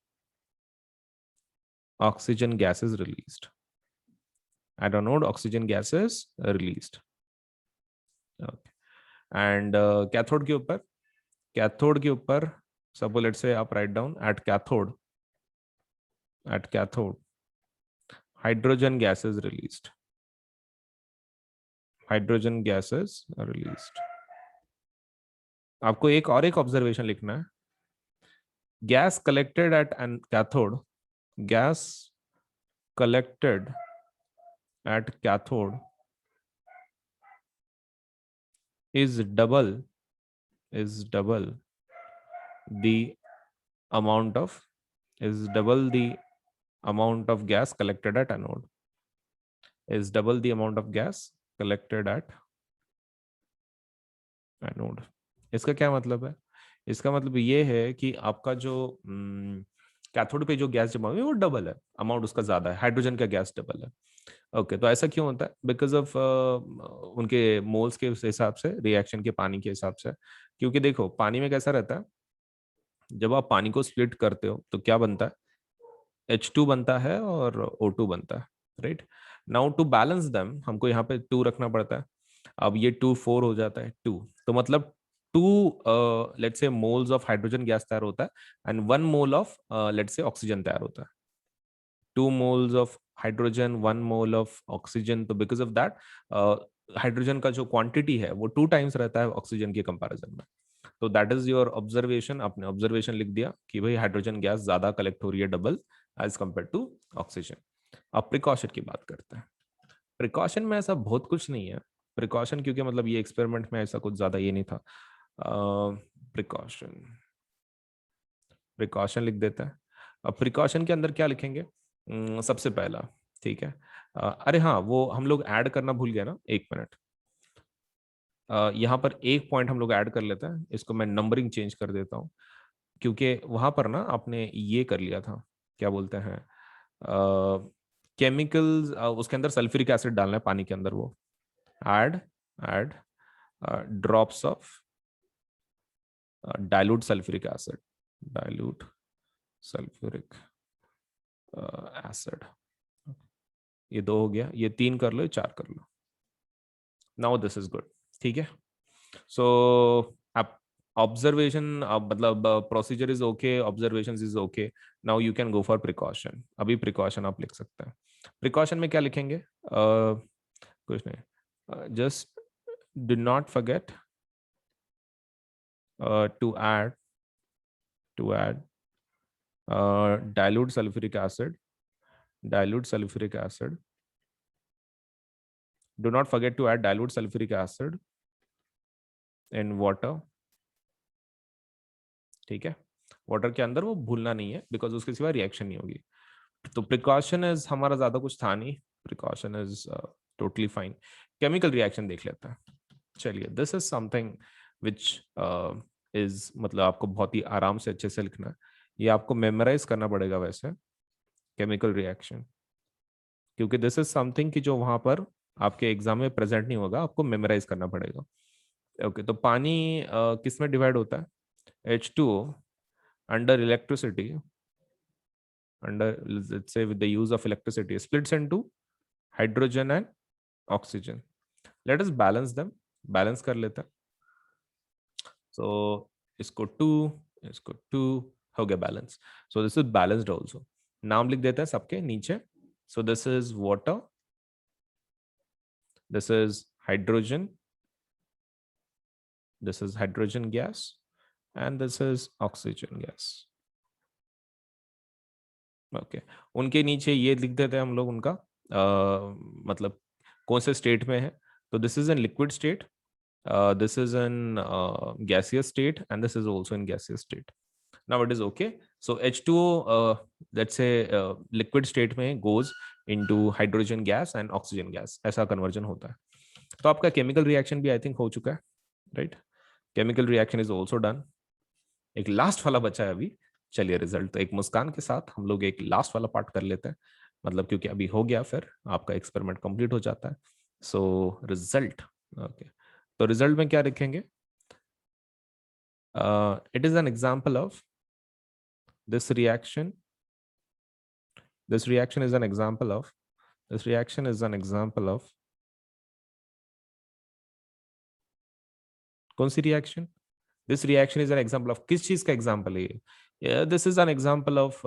Speaker 1: oxygen gas is released, at anode oxygen gas is released. Okay, and cathode के ऊपर सपोज लेट्स से आप write down at cathode hydrogen gas is released, आपको एक ऑब्जर्वेशन लिखना है, gas collected at an cathode is double the amount of gas collected at anode, इसका क्या मतलब है, इसका मतलब ये है कि आपका जो कैथोड पे जो गैस जमा हुई है वो डबल है, अमाउंट उसका ज्यादा है, हाइड्रोजन का गैस डबल है। ओके, तो ऐसा क्यों होता है, बिकॉज ऑफ उनके मोल्स के हिसाब से, रिएक्शन के पानी के हिसाब से। क्योंकि देखो पानी में कैसा रहता है, जब आप पानी को स्प्लिट करते हो तो क्या बनता है, H2 बनता है और O2 बनता है, right. Now to balance them हमको यहाँ पे 2 रखना पड़ता है। अब ये 2 4 हो जाता है 2, तो मतलब 2 let's say moles of hydrogen gas तैयार होता है, and 1 mole of let's say oxygen तैयार होता है। 2 moles of hydrogen, 1 mole of oxygen, तो बिकॉज ऑफ दैट हाइड्रोजन का जो क्वांटिटी है वो 2 टाइम्स रहता है ऑक्सीजन के कंपैरिजन में। तो दैट इज योर ऑब्जर्वेशन, आपने ऑब्जर्वेशन लिख दिया कि भाई हाइड्रोजन गैस ज्यादा कलेक्ट हो रही है, double as compare to oxygen. अब प्रिकॉशन की बात करते हैं। प्रिकॉशन में ऐसा बहुत कुछ नहीं है। प्रिकॉशन क्योंकि मतलब ये एक्सपेरिमेंट में ऐसा कुछ ज्यादा ये नहीं था। प्रिकॉशन, प्रिकॉशन लिख देता है। अब प्रिकॉशन के अंदर क्या लिखेंगे? सबसे पहला, ठीक है। अरे हाँ, वो हम लोग ऐड करना भूल गए ना, एक मिनट। यहाँ पर एक पॉइंट हम लोग ऐड कर लेते हैं, इसको मैं नंबरिंग चेंज कर देता हूँ, क्योंकि वहां पर ना आपने ये कर लिया था, क्या बोलते हैं, केमिकल्स, उसके अंदर सल्फ्यूरिक एसिड डालना है पानी के अंदर, वो add, add drops of dilute sulphuric acid, dilute sulphuric acid. ये दो हो गया, ये तीन कर लो, ये चार कर लो। नाउ दिस इज गुड, ठीक है। सो आप ऑब्जर्वेशन, मतलब procedure is okay, observation is okay. Now you can go for precaution. अभी प्रिकॉशन आप लिख सकते हैं। प्रिकॉशन में क्या लिखेंगे? कुछ नहीं, just do not forget to add, to add dilute sulfuric acid, dilute sulfuric acid. Do not forget to add dilute sulfuric acid in water, ठीक है। वाटर के अंदर वो भूलना नहीं है, बिकॉज उसके सिवा रिएक्शन नहीं होगी। तो प्रिकॉशन इज हमारा ज्यादा कुछ था नहीं, precaution is totally fine. Chemical reaction देख लेते हैं। चलिए, this is something which is, मतलब आपको बहुत ही आराम से अच्छे से लिखना है। ये आपको मेमोराइज करना पड़ेगा वैसे, केमिकल रिएक्शन, क्योंकि दिस इज समथिंग कि जो वहां पर आपके एग्जाम में प्रेजेंट नहीं होगा, आपको मेमोराइज करना पड़ेगा। ओके, तो पानी किस में डिवाइड होता है? H2O under electricity, under, let's say with the use of electricity, splits into hydrogen and oxygen. Let us balance them, balance कर लेते हैं। So इसको 2, इसको 2 हो गया balance. So this is balanced also। नाम लिख देते हैं सबके नीचे। So this is water, this is hydrogen, this is hydrogen gas, and this is oxygen gas। Okay, उनके नीचे ये लिख देते हैं हम लोग उनका, मतलब कौन से स्टेट में है। तो this is in liquid state, this is in gaseous state, and this is also in gaseous state. Now it is okay. So H2O, let's say liquid state में goes into hydrogen gas and oxygen gas, ऐसा conversion होता है। तो आपका chemical reaction भी I think हो चुका है, right? Chemical reaction is also done. एक लास्ट वाला बचा है अभी। चलिए, रिजल्ट तो एक मुस्कान के साथ हम लोग एक लास्ट वाला पार्ट कर लेते हैं, मतलब क्योंकि अभी हो गया, फिर आपका एक्सपेरिमेंट कंप्लीट हो जाता है। सो रिजल्ट, ओके, तो रिजल्ट में क्या लिखेंगे? It is an example of this reaction, this reaction is an example of, this reaction is an example of, कौन सी reaction? This reaction is an example of, किस चीज का एग्जांपल है ये? This is an example of,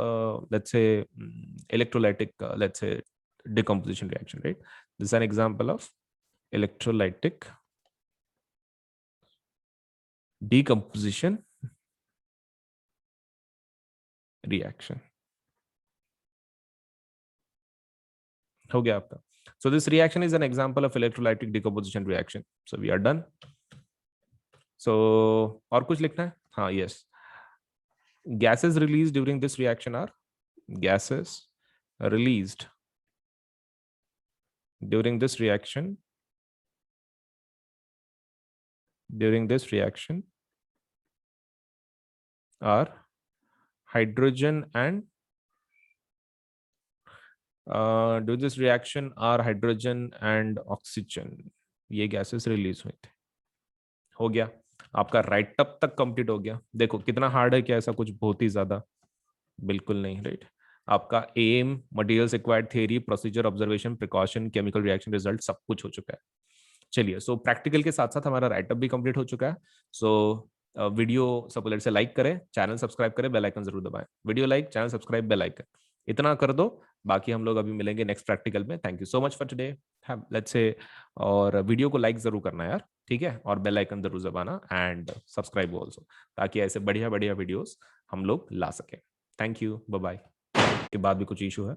Speaker 1: let's say, electrolytic, let's say, decomposition reaction, right? This is an example of electrolytic decomposition reaction। हो गया आपका। So this reaction is an example of electrolytic decomposition reaction। So we are done। So और कुछ लिखना है? हाँ, yes। Gases released during this reaction are, gases released during this reaction, during this reaction are hydrogen and, during this reaction are hydrogen and oxygen। ये gases release हुए थे। हो गया आपका, राइट अप तक कंप्लीट हो गया। देखो कितना हार्ड है क्या? ऐसा कुछ बहुत ही ज्यादा बिल्कुल नहीं, राइट? आपका aim, materials required, theory, procedure, observation, precaution, chemical reaction, result, सब कुछ हो चुका है। चलिए, सो प्रैक्टिकल के साथ साथ हमारा राइटअप भी कंप्लीट हो चुका है। सो वीडियो सब लेट से लाइक करें, चैनल सब्सक्राइब करें, बेल आइकन जरूर दबाएं। Video like, channel subscribe, bell icon, इतना कर दो। बाकी हम लोग अभी मिलेंगे नेक्स्ट प्रैक्टिकल में। Thank you so much for today, let's say. और वीडियो को लाइक जरूर करना यार, ठीक है, और बेल आइकन जरूर दबाना, एंड सब्सक्राइब ऑल्सो, ताकि ऐसे बढ़िया बढ़िया वीडियोस हम लोग ला सकें। Thank you, bye bye. के बाद भी कुछ इशू है?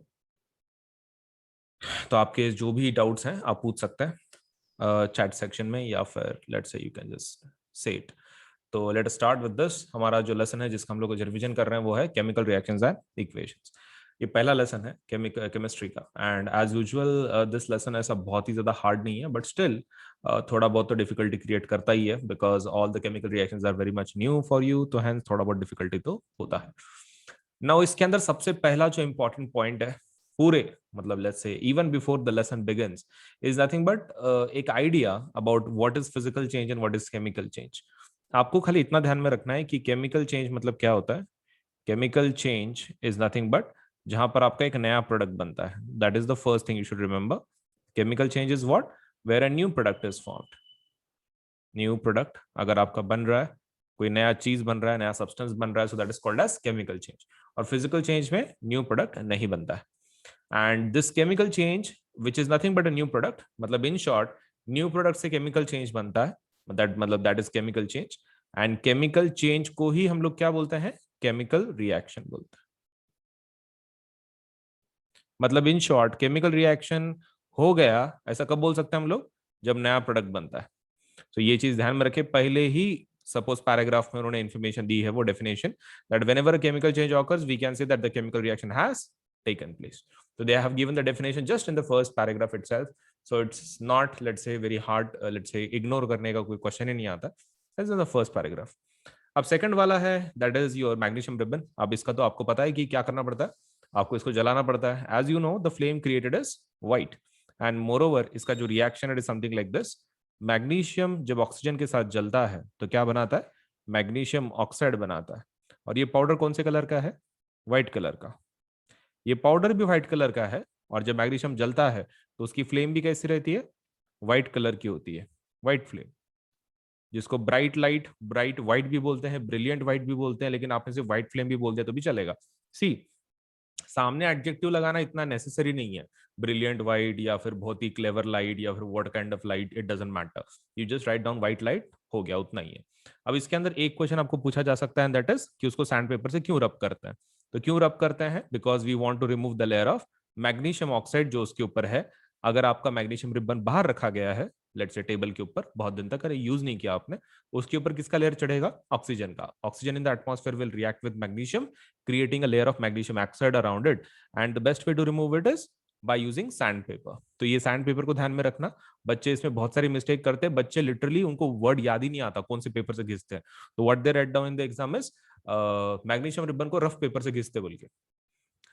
Speaker 1: तो आपके जो भी डाउट्स हैं आप पूछ सकते हैं चैट सेक्शन में, या फिर let's say you can just say it. तो लेट स्टार्ट विद दिस। हमारा जो लेसन है जिसका हम लोग रिवीजन कर रहे हैं वो है केमिकल रिएक्शंस एंड इक्वेशंस। ये पहला लेसन है केमिस्ट्री का, and as usual this lesson ऐसा बहुत ही ज्यादा हार्ड नहीं है, बट स्टिल थोड़ा बहुत तो डिफिकल्टी क्रिएट करता ही है, because all the chemical reactions are very much new for you, तो हैंस थोड़ा बहुत डिफिकल्टी तो होता है। नाउ इसके अंदर सबसे पहला जो इंपॉर्टेंट पॉइंट है पूरे, मतलब let's say even before the lesson begins, is nothing but एक idea about what is physical change and what is chemical change. आपको खाली इतना ध्यान में रखना है कि केमिकल चेंज मतलब क्या होता है। Chemical change is nothing but जहां पर आपका एक नया प्रोडक्ट बनता है, that is the first thing you should remember. Chemical change is what, where a new product is formed. New product अगर आपका बन रहा है, कोई नया चीज बन रहा है, नया सब्सटेंस बन रहा है, so that is called as chemical change. और फिजिकल चेंज में न्यू प्रोडक्ट नहीं बनता है। And this chemical change which is nothing but a new product, मतलब इन शॉर्ट न्यू प्रोडक्ट से केमिकल चेंज बनता है, दैट मतलब that is chemical change. And chemical change को ही हम लोग क्या बोलते हैं, केमिकल रिएक्शन बोलते हैं। मतलब इन शॉर्ट केमिकल रिएक्शन हो गया, ऐसा कब बोल सकते हैं हम लोग, जब नया प्रोडक्ट बनता है। तो ये चीज ध्यान में रखे, पहले ही सपोज पैराग्राफ में उन्होंने इंफॉर्मेशन दी है, वो definition that whenever a chemical change occurs we can say that the chemical reaction has taken place. So they have given the definition just in the first paragraph itself. So it's not, let's say, very hard, let's say, ignore करने का कोई question ही नहीं आता। That's in the first paragraph. अब second वाला है that is your magnesium ribbon. अब इसका तो आपको पता है कि क्या करना पड़ता है, आपको इसको जलाना पड़ता है। As you know the flame created is white, and moreover इसका जो reaction is something like this. Magnesium जब ऑक्सीजन के साथ जलता है तो क्या बनाता है, मैग्नीशियम ऑक्साइड बनाता है। और ये पाउडर कौन से कलर का है, व्हाइट कलर का। ये पाउडर भी व्हाइट कलर का है, और जब मैग्नीशियम जलता है तो उसकी फ्लेम भी कैसी रहती है, व्हाइट कलर की होती है, व्हाइट फ्लेम, जिसको ब्राइट लाइट, ब्राइट व्हाइट भी बोलते हैं, ब्रिलियंट व्हाइट भी बोलते हैं, लेकिन आपने सिर्फ व्हाइट फ्लेम भी बोल दिया तो भी चलेगा। सी, सामने एडजेक्टिव लगाना इतना नेसेसरी नहीं है, ब्रिलियंट व्हाइट या फिर बहुत ही क्लेवर लाइट या फिर what kind of light, it doesn't matter, you just write down white light, हो गया, उतना ही है। अब इसके अंदर एक क्वेश्चन आपको पूछा जा सकता है, दैट इज कि उसको सैंड पेपर से क्यों रब करते हैं। तो क्यों रब करते हैं, because we want to remove the layer of magnesium oxide जो उसके ऊपर है। अगर आपका मैग्नीशियम रिबन बाहर रखा गया है, लेट्स से टेबल के ऊपर, बहुत दिन तक अरे यूज नहीं किया आपने, उसके ऊपर किसका लेयर चढ़ेगा, ऑक्सीजन का। Oxygen in the atmosphere will react with magnesium, creating a layer of magnesium oxide around it, and the best way to remove it is by using sandpaper। तो ये सैंड पेपर को ध्यान में रखना। बच्चे इसमें बहुत सारी मिस्टेक करते हैं, बच्चे लिटरली उनको वर्ड याद ही नहीं आता कौन से पेपर से घिसते हैं। तो what they right down in the exam is magnesium ribbon को रफ पेपर से घिसते बोल के,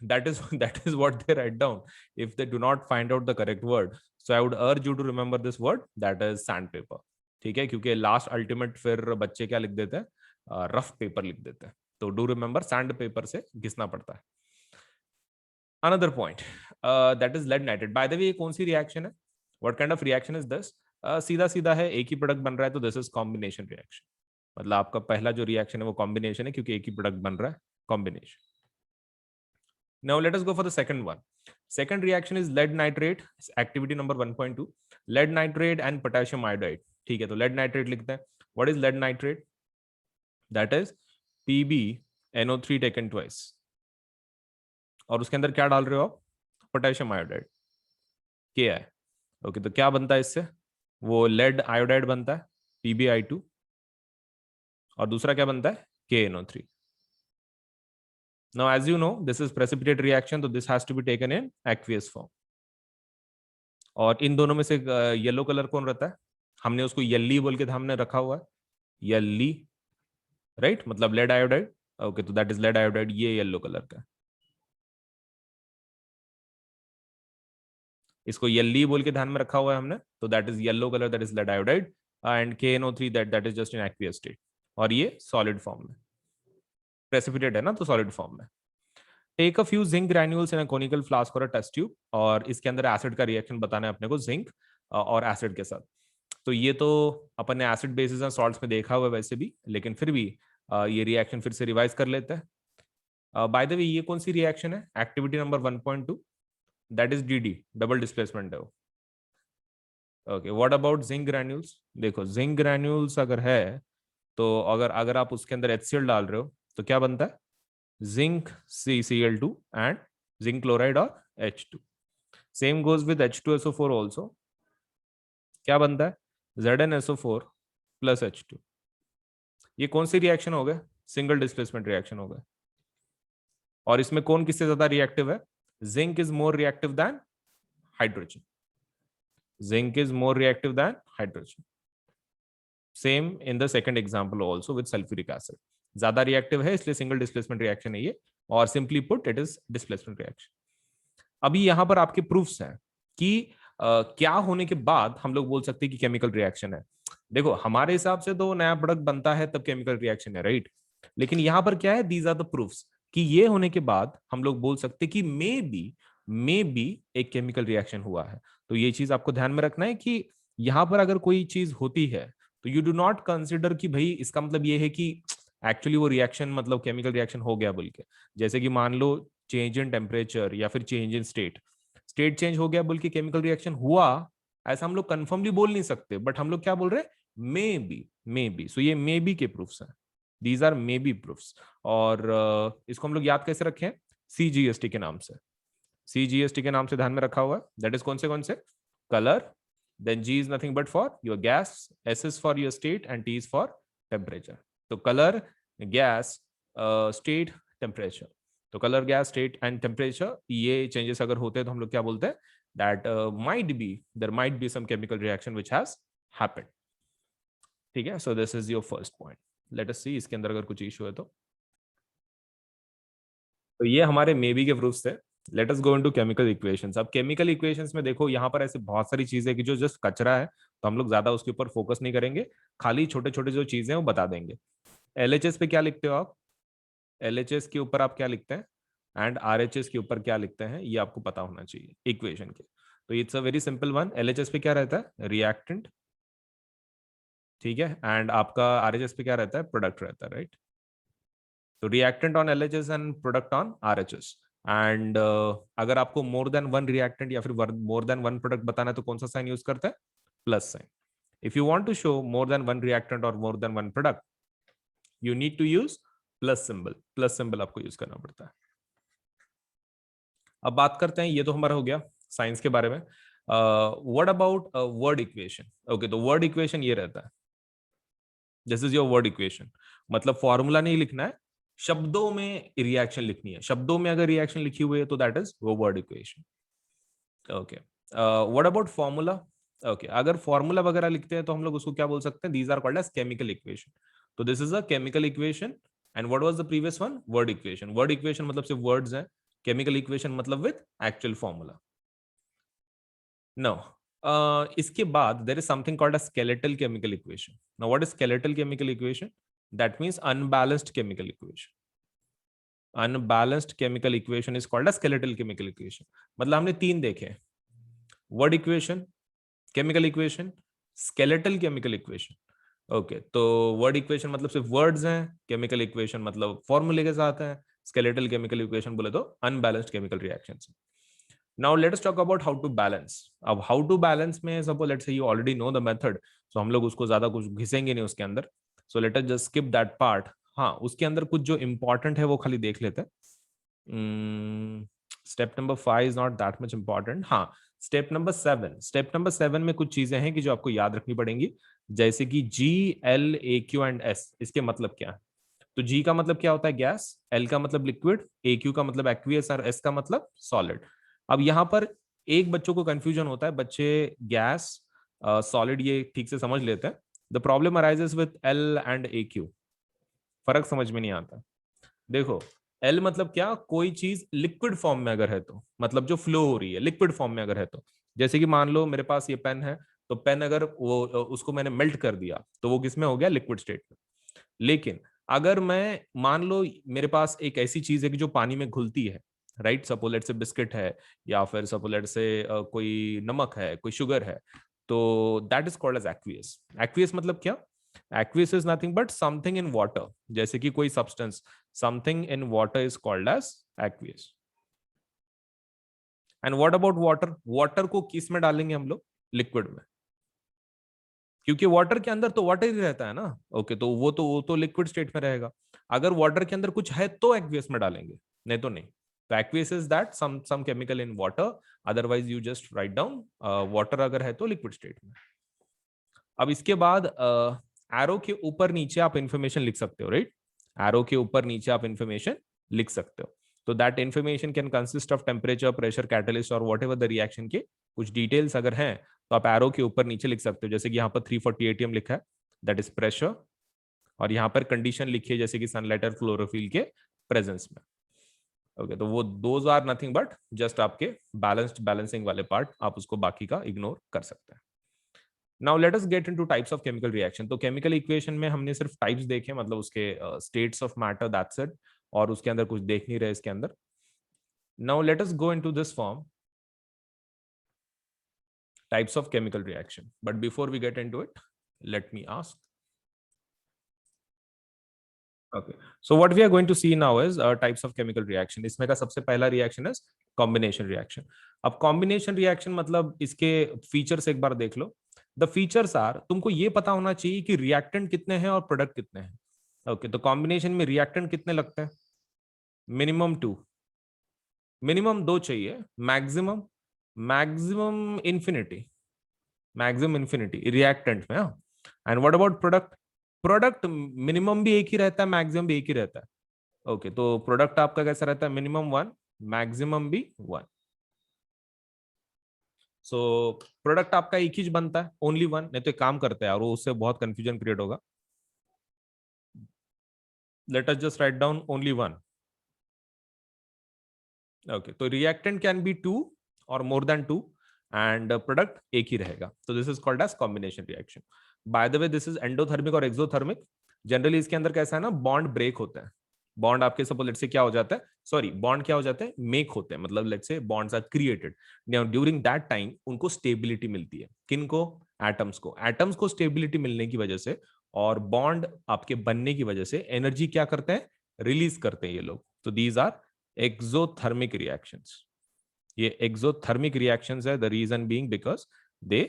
Speaker 1: that is what they write down if they do not find out the correct word. So I would urge you to remember this word, that is sandpaper। ठीक है, क्योंकि last ultimate फिर बच्चे क्या लिख देते हैं, रफ पेपर लिख देते हैं। तो डू रिमेंबर सैंड पेपर से घिसना पड़ता है। Another point that is lead nitrate. By the way ये कौन सी रिएक्शन है, what kind of reaction is this. सीधा सीधा है, एक ही प्रोडक्ट बन रहा है तो दिस इज कॉम्बिनेशन रिएक्शन। मतलब आपका पहला जो रिएक्शन है वो कॉम्बिनेशन है, क्योंकि एक ही प्रोडक्ट बन रहा है, combination. Now let us go for the second one. Second reaction is lead nitrate, activity number 1.2, lead nitrate and potassium iodide। ठीक है, तो lead nitrate लिखते हैं। What is lead nitrate? That is PbNO3 taken twice। और उसके अंदर क्या डाल रहे हो आप, पोटेशियम आयोडाइड, Ki। ओके, तो क्या बनता है इससे, वो लेड आयोडाइड बनता है, PbI2, और दूसरा क्या बनता है, KNO3। Now as you know this is precipitate reaction, so this has to be taken in aqueous form। और इन दोनों में से येलो कलर कौन रहता है, हमने उसको येल्ली बोल के हमने रखा हुआ है, येल्ली, राइट, मतलब लेड आयोडाइड। ओके, तो दैट इज लेड आयोडाइड, ये येलो कलर का, इसको येल्ली बोल के ध्यान में रखा हुआ है हमने, तो that is yellow colour, that is lead iodide. And KNO3 that is just in aqueous state, और ये सॉलिड फॉर्म में, प्रेसिपिटेट है ना, तो सॉलिड फॉर्म में। Take a few zinc granules in a conical flask और अ टेस्ट ट्यूब, और इसके अंदर एसिड का रिएक्शन बताना है अपने को, जिंक और एसिड के साथ। तो ये तो अपन ने एसिड बेसिस एंड सॉल्ट्स में देखा हुआ है वैसे भी, लेकिन फिर भी ये रिएक्शन फिर से रिवाइज कर लेते हैं। बाय द वे ये कौन सी रिएक्शन है, activity number 1.2, that is DD, double displacement है वो। Okay, what about zinc granules. देखो जिंक ग्रैन्यूल्स अगर है, तो अगर अगर आप उसके अंदर HCl डाल रहे हो तो क्या बनता है, zinc CCl2 and zinc chloride और H2। Same goes with H2SO4 also. क्या बनता है? ZnSO4 plus H2। ये कौन सी रिएक्शन हो गए? सिंगल डिस्प्लेसमेंट रिएक्शन हो गए। और इसमें कौन किससे ज्यादा रिएक्टिव है? Zinc is more reactive then hydrogen. Zinc is more reactive then hydrogen. Same in the second example also with sulphuric acid. ज्यादा रिएक्टिव है इसलिए सिंगल डिस्प्लेसमेंट रिएक्शन है ये, और simply put it is displacement reaction. अभी यहां पर आपके प्रूफ्स हैं कि क्या होने के बाद हम लोग बोल सकते हैं कि केमिकल रिएक्शन है। देखो हमारे हिसाब से तो नया प्रोडक्ट बनता है तब केमिकल रिएक्शन है, राइट? लेकिन यहां पर क्या है, दीज आर द प्रूफ्स कि ये होने के बाद हम लोग बोल सकते हैं कि मे बी एक केमिकल रिएक्शन हुआ है। तो ये चीज आपको ध्यान में रखना है कि यहां पर अगर कोई चीज होती है तो यू डू नॉट कंसिडर कि भाई इसका मतलब ये है कि एक्चुअली वो रिएक्शन मतलब केमिकल रिएक्शन हो गया बोल के। जैसे कि मान लो चेंज इन टेम्परेचर या फिर चेंज इन स्टेट चेंज हो गया बोल के केमिकल रिएक्शन हुआ, ऐसा हम लोग कंफर्मली बोल नहीं सकते, बट हम लोग क्या बोल रहे हैं? May be. सो ये मे बी के प्रूफ्स हैं, these are maybe proofs. और इसको हम लोग याद कैसे रखें? CGST के नाम से। CGST के नाम से ध्यान में रखा हुआ है। दैट इज कौन से? Colour, then G is nothing but for your gas, S is for your state, and T is for temperature. तो color, gas, state, temperature। तो color, gas, state and temperature ये changes अगर होते हैं तो हम लोग क्या बोलते हैं? That there might be some chemical reaction which has happened। ठीक है, so this is your first point। Let us see इसके अंदर अगर कुछ issue है तो ये हमारे मे बी के प्रूफ्स थे। Late us go into chemical equations. अब केमिकल इक्वेशंस में देखो यहाँ पर ऐसे बहुत सारी चीजें कि जो जस्ट कचरा है, तो हम लोग ज्यादा उसके ऊपर फोकस नहीं करेंगे, खाली छोटे छोटे जो चीजें हैं वो बता देंगे। LHS पे क्या लिखते हो आप? LHS के ऊपर आप क्या लिखते हैं? एंड RHS के ऊपर क्या लिखते हैं ये आपको पता होना चाहिए इक्वेशन के। तो it's a very simple one. LHS पे क्या रहता है? रिएक्टेंट, ठीक है, एंड आपका RHS पे क्या रहता है? प्रोडक्ट रहता है, राइट? तो reactant on LHS and product on RHS। And अगर आपको मोर देन वन रिएक्टेंट या फिर मोर देन वन प्रोडक्ट बताना है तो कौन सा साइन यूज करते हैं? Plus sign. If you want to show more than one reactant or more than one product, you need to use plus symbol. Plus symbol आपको यूज करना पड़ता है। अब बात करते हैं, ये तो हमारा हो गया साइंस के बारे में। What about word equation? Okay, तो वर्ड इक्वेशन ये रहता है, this is your word equation. मतलब फॉर्मूला नहीं लिखना है, शब्दों में रिएक्शन लिखनी है। शब्दों में अगर रिएक्शन लिखी हुई है तो दैट इज वो word equation. Okay, what about formula? Okay, अगर फॉर्मूला वगैरह लिखते हैं तो हम लोग उसको क्या बोल सकते हैं? These are called as chemical equation. तो this is a chemical equation. And what was the previous one? Word equation. Word equation मतलब सिर्फ वर्ड्स हैं, केमिकल इक्वेशन मतलब विद एक्चुअल फॉर्मूला। नो, इसके बाद there is something called a skeletal chemical equation. Now what is skeletal chemical equation? That means unbalanced chemical equation. Unbalanced chemical equation is called a skeletal chemical equation. मतलब हमने तीन देखे, word equation, chemical equation, skeletal chemical equation. Okay, तो word equation मतलब सिर्फ words हैं, chemical equation मतलब फॉर्मूले के साथ है, स्केलेटल केमिकल इक्वेशन बोले तो unbalanced chemical reactions. Now let us talk about how to balance. अब हाउ टू बैलेंस में suppose let's say you already know the method, so हम लोग उसको ज्यादा कुछ घिसेंगे नहीं उसके अंदर। So let us just skip that part. हाँ, उसके अंदर कुछ जो इंपॉर्टेंट है वो खाली देख लेते हैं। Step number 5 is not that much important. हाँ, स्टेप नंबर 7 में कुछ चीजें हैं कि जो आपको याद रखनी पड़ेंगी, जैसे कि G, L, A, Q and S। इसके मतलब क्या है? तो G का मतलब क्या होता है? गैस, L का मतलब लिक्विड, AQ का मतलब एक्वियस और S का मतलब सॉलिड। अब यहाँ पर एक बच्चों को कंफ्यूजन होता है, बच्चे गैस सॉलिड ये ठीक से समझ लेते हैं। The problem arises with L and AQ, फर्क समझ में नहीं आता। देखो, एल मतलब क्या? कोई चीज लिक्विड फॉर्म में अगर है तो, मतलब जो फ्लो हो रही है लिक्विड फॉर्म में अगर है तो, जैसे कि मान लो मेरे पास ये पेन है, तो पेन अगर वो उसको मैंने मेल्ट कर दिया तो वो किसमें हो गया? लिक्विड स्टेट में। लेकिन अगर मैं मान लो मेरे पास एक ऐसी चीज है कि जो पानी में घुलती है, राइट? सपोज लेट से बिस्किट है, या फिर सपोज लेट से कोई नमक है, कोई शुगर है, तो that is called as aqueous. Aqueous मतलब क्या? Aqueous is nothing but something in water. जैसे कि कोई substance, something in water is called as aqueous. And what about water? Water को किस में डालेंगे हम लोग? लिक्विड में, क्योंकि वाटर के अंदर तो वाटर ही रहता है ना। ओके, तो वो तो लिक्विड स्टेट में रहेगा। अगर वाटर के अंदर कुछ है तो एक्वियस में डालेंगे, नहीं तो नहीं। तो aqueous is that some chemical in water, otherwise you just write down water अगर है तो लिक्विड स्टेट में। अब इसके बाद एरो के ऊपर नीचे आप इंफॉर्मेशन लिख सकते हो, राइट? एरो के ऊपर नीचे आप इंफॉर्मेशन लिख सकते हो। तो that information can consist of temperature, pressure, catalyst और व्हाटएवर द रिएक्शन के कुछ डिटेल्स अगर हैं तो आप एरो के ऊपर नीचे लिख सकते हो। जैसे कि यहाँ पर 340 एटीएम लिखा है, दैट इज प्रेशर, और यहाँ पर कंडीशन लिखी है जैसे कि सनलाइट और क्लोरोफिल के प्रेजेंस में। ओके, तो वो those are nothing but just आपके बैलेंसिंग वाले पार्ट, आप उसको बाकी का इग्नोर कर सकते हैं। Now let us get into types of chemical reaction. तो केमिकल इक्वेशन में हमने सिर्फ टाइप्स देखे, मतलब उसके states of matter, that's it, और उसके अंदर कुछ देख नहीं रहे इसके अंदर। Now let us go into this form, types of chemical reaction. But before we get into it, let me ask. Okay, so what we are going to see now is types of chemical reaction. इसमें का सबसे पहला reaction is combination reaction. अब combination reaction मतलब इसके features एक बार देख लो। The features are, तुमको ये पता होना चाहिए कि reactant कितने हैं और product कितने हैं। Okay, तो combination में reactant कितने लगते हैं? Minimum 2, minimum 2 चाहिए, maximum infinity रिएक्टेंट में। And what about product? Product minimum भी एक ही रहता है, मैक्सिमम भी एक ही रहता है। ओके, तो प्रोडक्ट आपका कैसा रहता है? मिनिमम 1, मैक्सिमम भी 1। सो प्रोडक्ट आपका एक ही बनता है, ओनली 1, नहीं तो एक काम करते हैं और वो उससे बहुत कंफ्यूजन क्रिएट होगा। Late us just write down only 1। Okay, तो रिएक्टेंट कैन बी 2 और मोर देन 2 एंड प्रोडक्ट एक ही रहेगा। तो this is called as combination reaction. By the way this is endothermic और एक्सोथर्मिक। जनरली इसके अंदर कैसा है ना, बॉन्ड ब्रेक होता है। बॉन्ड आपके सपोज लेट्स से क्या हो जाता है, सॉरी बॉन्ड क्या हो जाता है, मेक होते हैं, मतलब let's say bonds are created. Now during that time उनको स्टेबिलिटी मिलती है। किनको? एटम्स को। एटम्स को स्टेबिलिटी मिलने की वजह से और बॉन्ड आपके बनने की वजह से एनर्जी क्या करते हैं, रिलीज करते हैं ये लोग। तो दीज आर एक्सोथर्मिक रिएक्शंस। ये एक्सोथर्मिक रिएक्शंस है, the reason being because they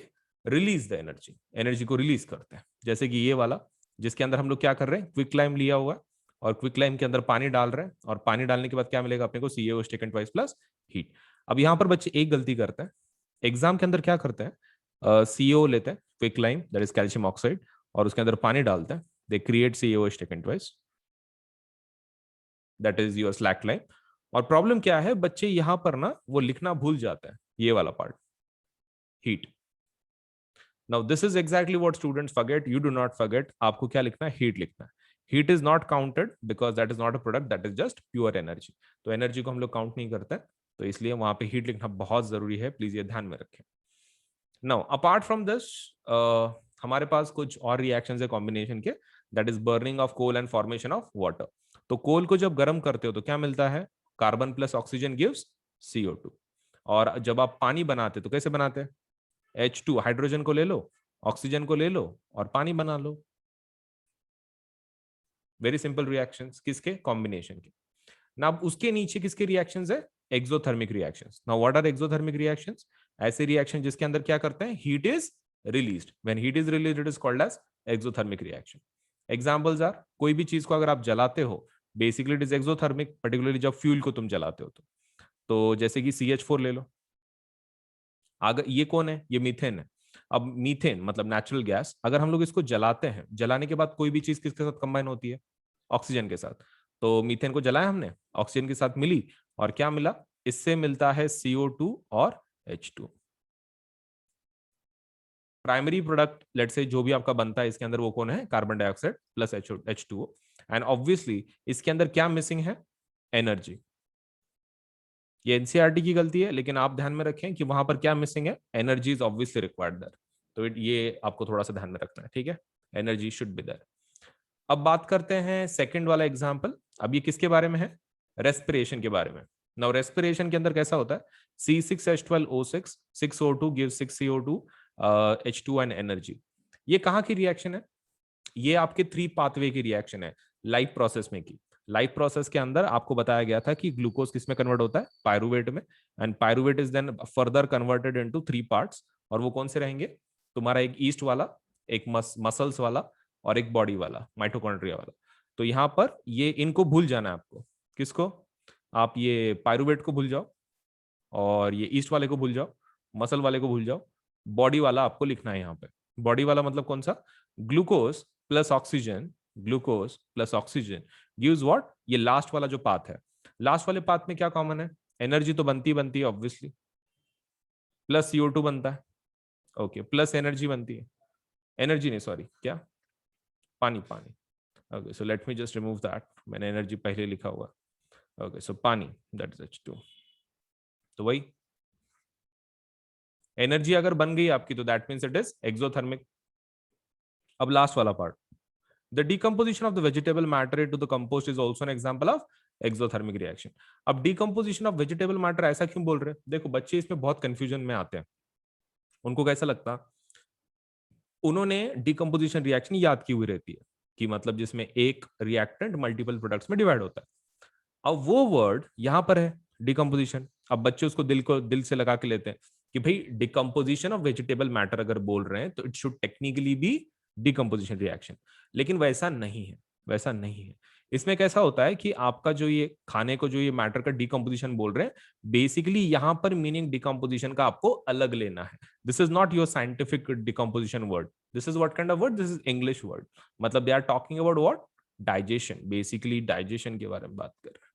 Speaker 1: release the energy, energy को रिलीज करते हैं। जैसे कि ये वाला जिसके अंदर हम लोग क्या कर रहे हैं, क्विक लाइम लिया हुआ है और क्विक लाइम के अंदर पानी डाल रहे हैं, और पानी डालने के बाद क्या मिलेगा अपने को, CaO taken twice plus heat. अब यहां पर बच्चे एक गलती करते हैं एग्जाम के अंदर, क्या करते हैं, CaO लेते हैं, quick lime that is calcium oxide, और उसके अंदर पानी डालते हैं, they create CaO taken twice, that is your slack lime. और प्रॉब्लम क्या है, बच्चे यहां पर ना वो लिखना भूल जाते हैं, ये वाला part, heat. Now this is exactly what students forget, you do not forget. आपको क्या लिखना है, हीट लिखना है। Heat is not counted because that is not a product, that is just pure energy. तो एनर्जी को हम लोग काउंट नहीं करते, तो इसलिए वहां पे हीट लिखना बहुत जरूरी है, प्लीज ये ध्यान में रखें। नाउ अपार्ट फ्रॉम दिस हमारे पास कुछ और रिएक्शंस है कॉम्बिनेशन के, that is burning of coal and formation of water. तो कोल को जब गर्म करते हो तो क्या मिलता है, carbon plus oxygen gives CO2। और जब आप पानी बनाते तो कैसे बनाते हैं, H2, हाइड्रोजन को ले लो, ऑक्सीजन को ले लो और पानी बना लो। वेरी सिंपल रिएक्शंस, किसके, कॉम्बिनेशन के। ना अब उसके नीचे किसके रिएक्शंस है, exothermic reactions. Now what are exothermic reactions? ऐसे रिएक्शन जिसके अंदर क्या करते हैं, heat is released. When heat is released it is called as exothermic reaction. Examples are, कोई भी चीज को अगर आप जलाते हो basically it is exothermic, particularly जब फ्यूल को तुम जलाते हो तो जैसे कि CH4 ले लो। अगर ये कौन है, ये मीथेन है। अब मीथेन मतलब नेचुरल गैस, अगर हम लोग इसको जलाते हैं, जलाने के बाद कोई भी चीज किसके साथ कंबाइन होती है, ऑक्सीजन के साथ। तो मीथेन को जलाया हमने, ऑक्सीजन के साथ मिली, और क्या मिला, इससे मिलता है CO2 और H2। Primary product late say जो भी आपका बनता है इसके अंदर वो कौन है, carbon dioxide plus H2O। And obviously इसके अंदर क्या मिसिंग है, एनर्जी। ये एनसीईआरटी की गलती है, लेकिन आप ध्यान में रखें कि वहां पर क्या मिसिंग है, energy is obviously required there. तो ये आपको थोड़ा सा ध्यान में रखना है, ठीक है, एनर्जी शुड बी देयर। अब बात करते हैं सेकंड वाला एग्जांपल। अब ये किसके बारे में है, रेस्पिरेशन के बारे में। नाउ रेस्पिरेशन के अंदर कैसा होता है, C6H12O6 6O2 gives 6CO2 H2 and energy. ये कहाँ की रिएक्शन है, ये आपके 3 पाथवे की रिएक्शन है लाइफ प्रोसेस में की। लाइफ प्रोसेस के अंदर आपको बताया गया था कि ग्लूकोज किस में कन्वर्ट होता है, पायरुवेट में, and pyruvate is then further converted into 3 parts. और वो कौन से रहेंगे, तुम्हारा एक ईस्ट वाला, एक मसल्स वाला, और एक बॉडी वाला, माइटोकॉन्ड्रिया वाला। तो यहाँ पर ये इनको भूल जाना है आपको, किसको, आप ये पायरुवेट को भूल जाओ और ये ईस्ट वाले को भूल जाओ, मसल वाले को भूल जाओ, बॉडी वाला आपको लिखना है यहाँ पे। बॉडी वाला मतलब कौन सा? Glucose plus oxygen, glucose plus oxygen gives what? ये लास्ट वाला जो पाथ है, लास्ट वाले पाथ में क्या कॉमन है? एनर्जी तो बनती है ऑब्वियसली, प्लस CO2 बनता है, ओके, प्लस एनर्जी बनती है, एनर्जी नहीं सॉरी, क्या? पानी, पानी। Okay, so let me just remove that, मैंने एनर्जी पहले लिखा हुआ। ओके, सो पानी, दैट इज H2। तो वही एनर्जी अगर बन गई आपकी तो that means it is exothermic. अब लास्ट वाला part, the decomposition of the vegetable matter into the compost is also an example of exothermic reaction. अब डिकम्पोजिशन ऑफ वेजिटेबल मैटर ऐसा क्यों बोल रहे हैं? देखो बच्चे इसमें बहुत कंफ्यूजन में आते हैं, उनको कैसा लगता, उन्होंने डिकम्पोजिशन रिएक्शन याद की हुई रहती है कि मतलब जिसमें एक रिएक्टेंट मल्टीपल प्रोडक्ट्स में डिवाइड होता है। अब वो वर्ड यहां पर है डिकम्पोजिशन, अब बच्चे उसको दिल से लगा के लेते हैं कि भाई डिकम्पोजिशन ऑफ वेजिटेबल मैटर अगर बोल रहे हैं तो it should technically be decomposition reaction, लेकिन वैसा नहीं है, वैसा नहीं है। इसमें कैसा होता है कि आपका जो ये खाने को जो ये मैटर का डिकम्पोजिशन बोल रहे हैं, बेसिकली यहां पर मीनिंग डिकम्पोजिशन का आपको अलग लेना है। This is not your scientific decomposition word, this is what kind of word? This is English word. मतलब they are talking about what? Digestion, basically digestion के बारे में बात कर रहे हैं,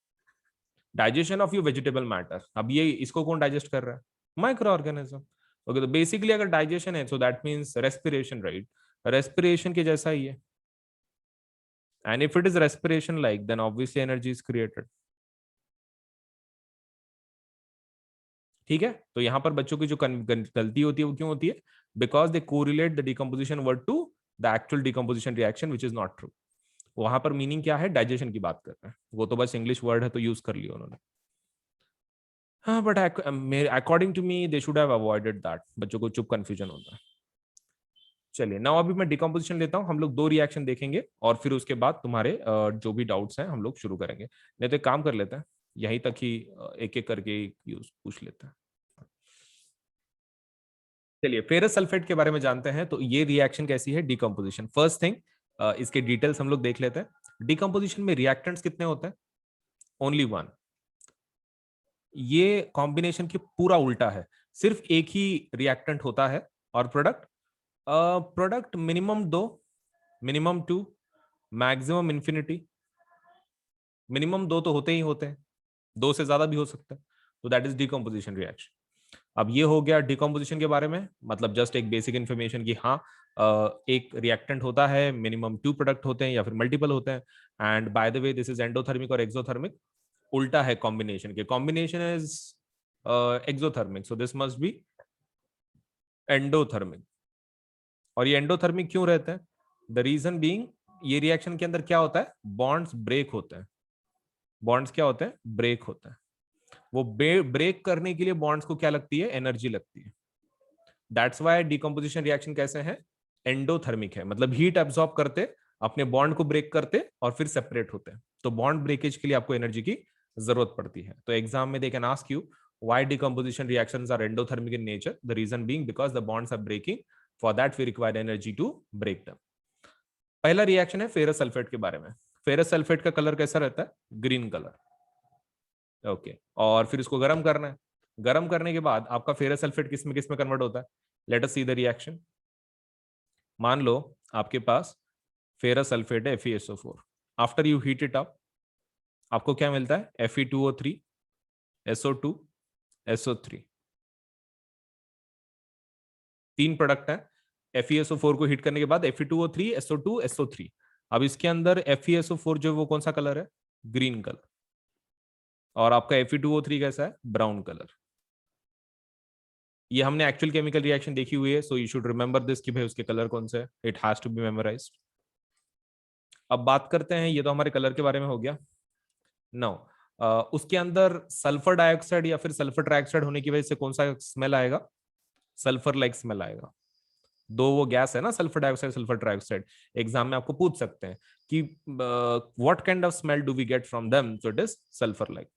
Speaker 1: digestion of your vegetable matter. अब ये इसको कौन डाइजेस्ट कर रहा है? Microorganism. ओके, तो बेसिकली अगर डाइजेशन है so that means respiration, right? Respiration के जैसा ही है, and if it is respiration like then obviously energy is created. ठीक है, तो यहां पर बच्चों की जो गलती होती है वो क्यों होती है? Because they correlate the decomposition word to the actual decomposition reaction which is not true. वहां पर मीनिंग क्या है? डाइजेशन की बात कर रहे हैं, वो तो बस इंग्लिश वर्ड है तो यूज कर लिया उन्होंने। हाँ, but according to me they should have avoided that, बच्चों को चुप कंफ्यूजन होता है। चलिए नाउ अभी मैं डिकम्पोजिशन लेता हूं, हम लोग 2 रिएक्शन देखेंगे और फिर उसके बाद तुम्हारे जो भी डाउट्स हैं हम लोग शुरू करेंगे। नहीं तो एक काम कर लेते हैं, यहीं तक ही एक एक करके यूज पूछ लेते हैं। चलिए फेरस सल्फेट के बारे में जानते हैं, तो ये रिएक्शन कैसी है? डिकम्पोजिशन। फर्स्ट थिंग, इसके डिटेल्स हम लोग देख लेते हैं। डिकम्पोजिशन में रिएक्टेंट्स कितने होते हैं? Only one. ये कॉम्बिनेशन की पूरा उल्टा है, सिर्फ एक ही रिएक्टेंट होता है और product, product minimum 2, minimum 2, maximum infinity. Minimum 2 तो होते ही होते हैं, 2 से ज्यादा भी हो सकता है, तो दैट इज डिकम्पोजिशन रिएक्शन। अब ये हो गया डिकम्पोजिशन के बारे में, मतलब जस्ट एक बेसिक इन्फॉर्मेशन कि हाँ एक रिएक्टेंट होता है, मिनिमम 2 प्रोडक्ट होते हैं या फिर मल्टीपल होते हैं। And by the way this is endothermic और एक्सोथर्मिक, उल्टा है कॉम्बिनेशन के, combination is exothermic, so this must be endothermic. और ये एंडोथर्मिक क्यों रहते हैं? द रीजन बीइंग, ये रिएक्शन के अंदर क्या होता है? बॉन्ड्स ब्रेक होते हैं। बॉन्ड्स क्या होते हैं? ब्रेक होते हैं। वो ब्रेक करने के लिए बॉन्ड्स को क्या लगती है? एनर्जी लगती है। दैट्स वाई डिकम्पोजिशन रिएक्शन कैसे है? एंडोथर्मिक है, मतलब हीट एब्सॉर्ब करते, अपने बॉन्ड को ब्रेक करते और फिर सेपरेट होते हैं। तो बॉन्ड ब्रेकेज के लिए आपको एनर्जी की जरूरत पड़ती है। तो एग्जाम में they can ask you why decomposition reactions are endothermic in nature, the reason being because the bonds are breaking, for that we require energy to break them। पहला रिएक्शन है फेरस सल्फेट के बारे में। Ferrous sulphate का colour कैसा रहता है? Green colour, okay. और फिर इसको गर्म करना है, गर्म करने के बाद आपका फेरस सल्फेट किस में कन्वर्ट होता है? Late us see the reaction. मान लो आपके पास फेरस सल्फेट है FeSO4, after you heat it up आपको क्या मिलता है? Fe2O3, SO2, SO3, 3 प्रोडक्ट है। FeSO4 को हीट करने के बाद Fe2O3, SO2, SO3। अब इसके अंदर FeSO4 जो वो कौन सा कलर है? Green colour. और आपका Fe2O3 कैसा है? Brown colour. ये हमने एक्चुअल केमिकल रिएक्शन देखी हुई है, so you should remember this कि भाई उसके कलर कौन से है, it has to be memorised. अब बात करते हैं, ये तो हमारे कलर के बारे में हो गया। नो, उसके अंदर सल्फर डाइऑक्साइड या फिर सल्फर ट्राइऑक्साइड होने की वजह से कौन सा स्मेल आएगा? सल्फर लाइक स्मेल आएगा। दो वो गैस है ना, sulphur dioxide, sulphur trioxide, exam में आपको पूछ सकते हैं कि what kind of smell do we get from them, so it is sulphur like.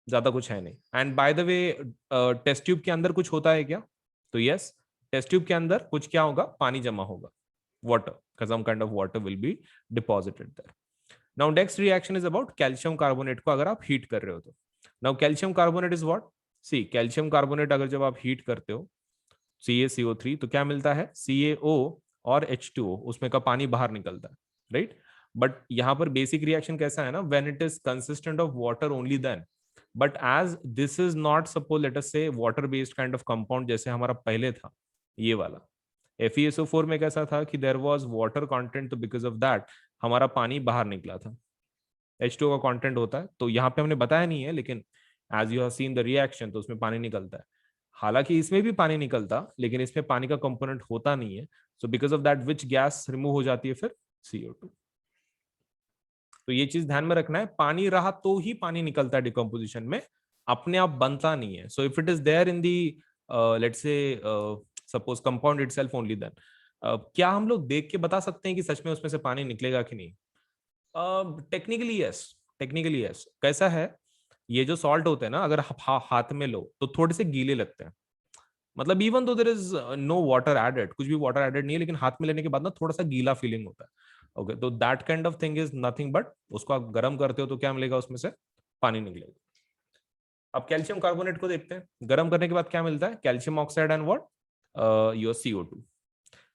Speaker 1: ज्यादा कुछ है नहीं। And by the way test tube के अंदर कुछ होता है क्या? तो यस, टेस्ट ट्यूब के अंदर कुछ क्या होगा? पानी जमा होगा, water, some kind of water will be deposited there. Now next reaction is about calcium carbonate को अगर आप हीट कर रहे हो तो। Now calcium carbonate is what, see calcium carbonate अगर जब आप हीट करते हो CaCO3 तो क्या मिलता है, CaO और H2O, उसमें का पानी बाहर निकलता है, राइट। बट यहाँ पर बेसिक रिएक्शन कैसा है ना, when it is consistent of water only then, but as this is not suppose let us say water based kind of compound जैसे हमारा पहले था ये वाला FeSO4 में कैसा था कि देयर वाज वाटर कंटेंट, तो बिकॉज ऑफ दैट हमारा पानी बाहर निकला था। H2O का कंटेंट होता है, तो यहाँ पे हमने बताया नहीं है, लेकिन as you have seen the reaction तो उसमें पानी निकलता है। हालांकि इसमें भी पानी निकलता, लेकिन इसमें पानी का कंपोनेंट होता नहीं है। सो because of that which gas remove हो जाती है फिर, CO2। तो ये चीज ध्यान में रखना है, पानी रहा तो ही पानी निकलता है डिकम्पोजिशन में, अपने आप बनता नहीं है। So if it is there in the let's say suppose compound itself only then, क्या हम लोग देख के बता सकते हैं कि सच में उसमें से पानी निकलेगा कि नहीं? Technically yes, technically yes. कैसा है, ये जो सॉल्ट होते हैं ना, अगर हाथ में लो तो थोड़े से गीले लगते हैं, मतलब even though there is no water added, कुछ भी वाटर एडेड नहीं है, लेकिन हाथ में लेने के बाद ना थोड़ा सा गीला फीलिंग होता है। ओके, तो that kind of thing is nothing but, उसको आप गर्म करते हो तो क्या मिलेगा, उसमें से पानी निकलेगा। अब कैल्शियम कार्बोनेट को देखते हैं, गर्म करने के बाद क्या मिलता है, calcium oxide and what, your CO2।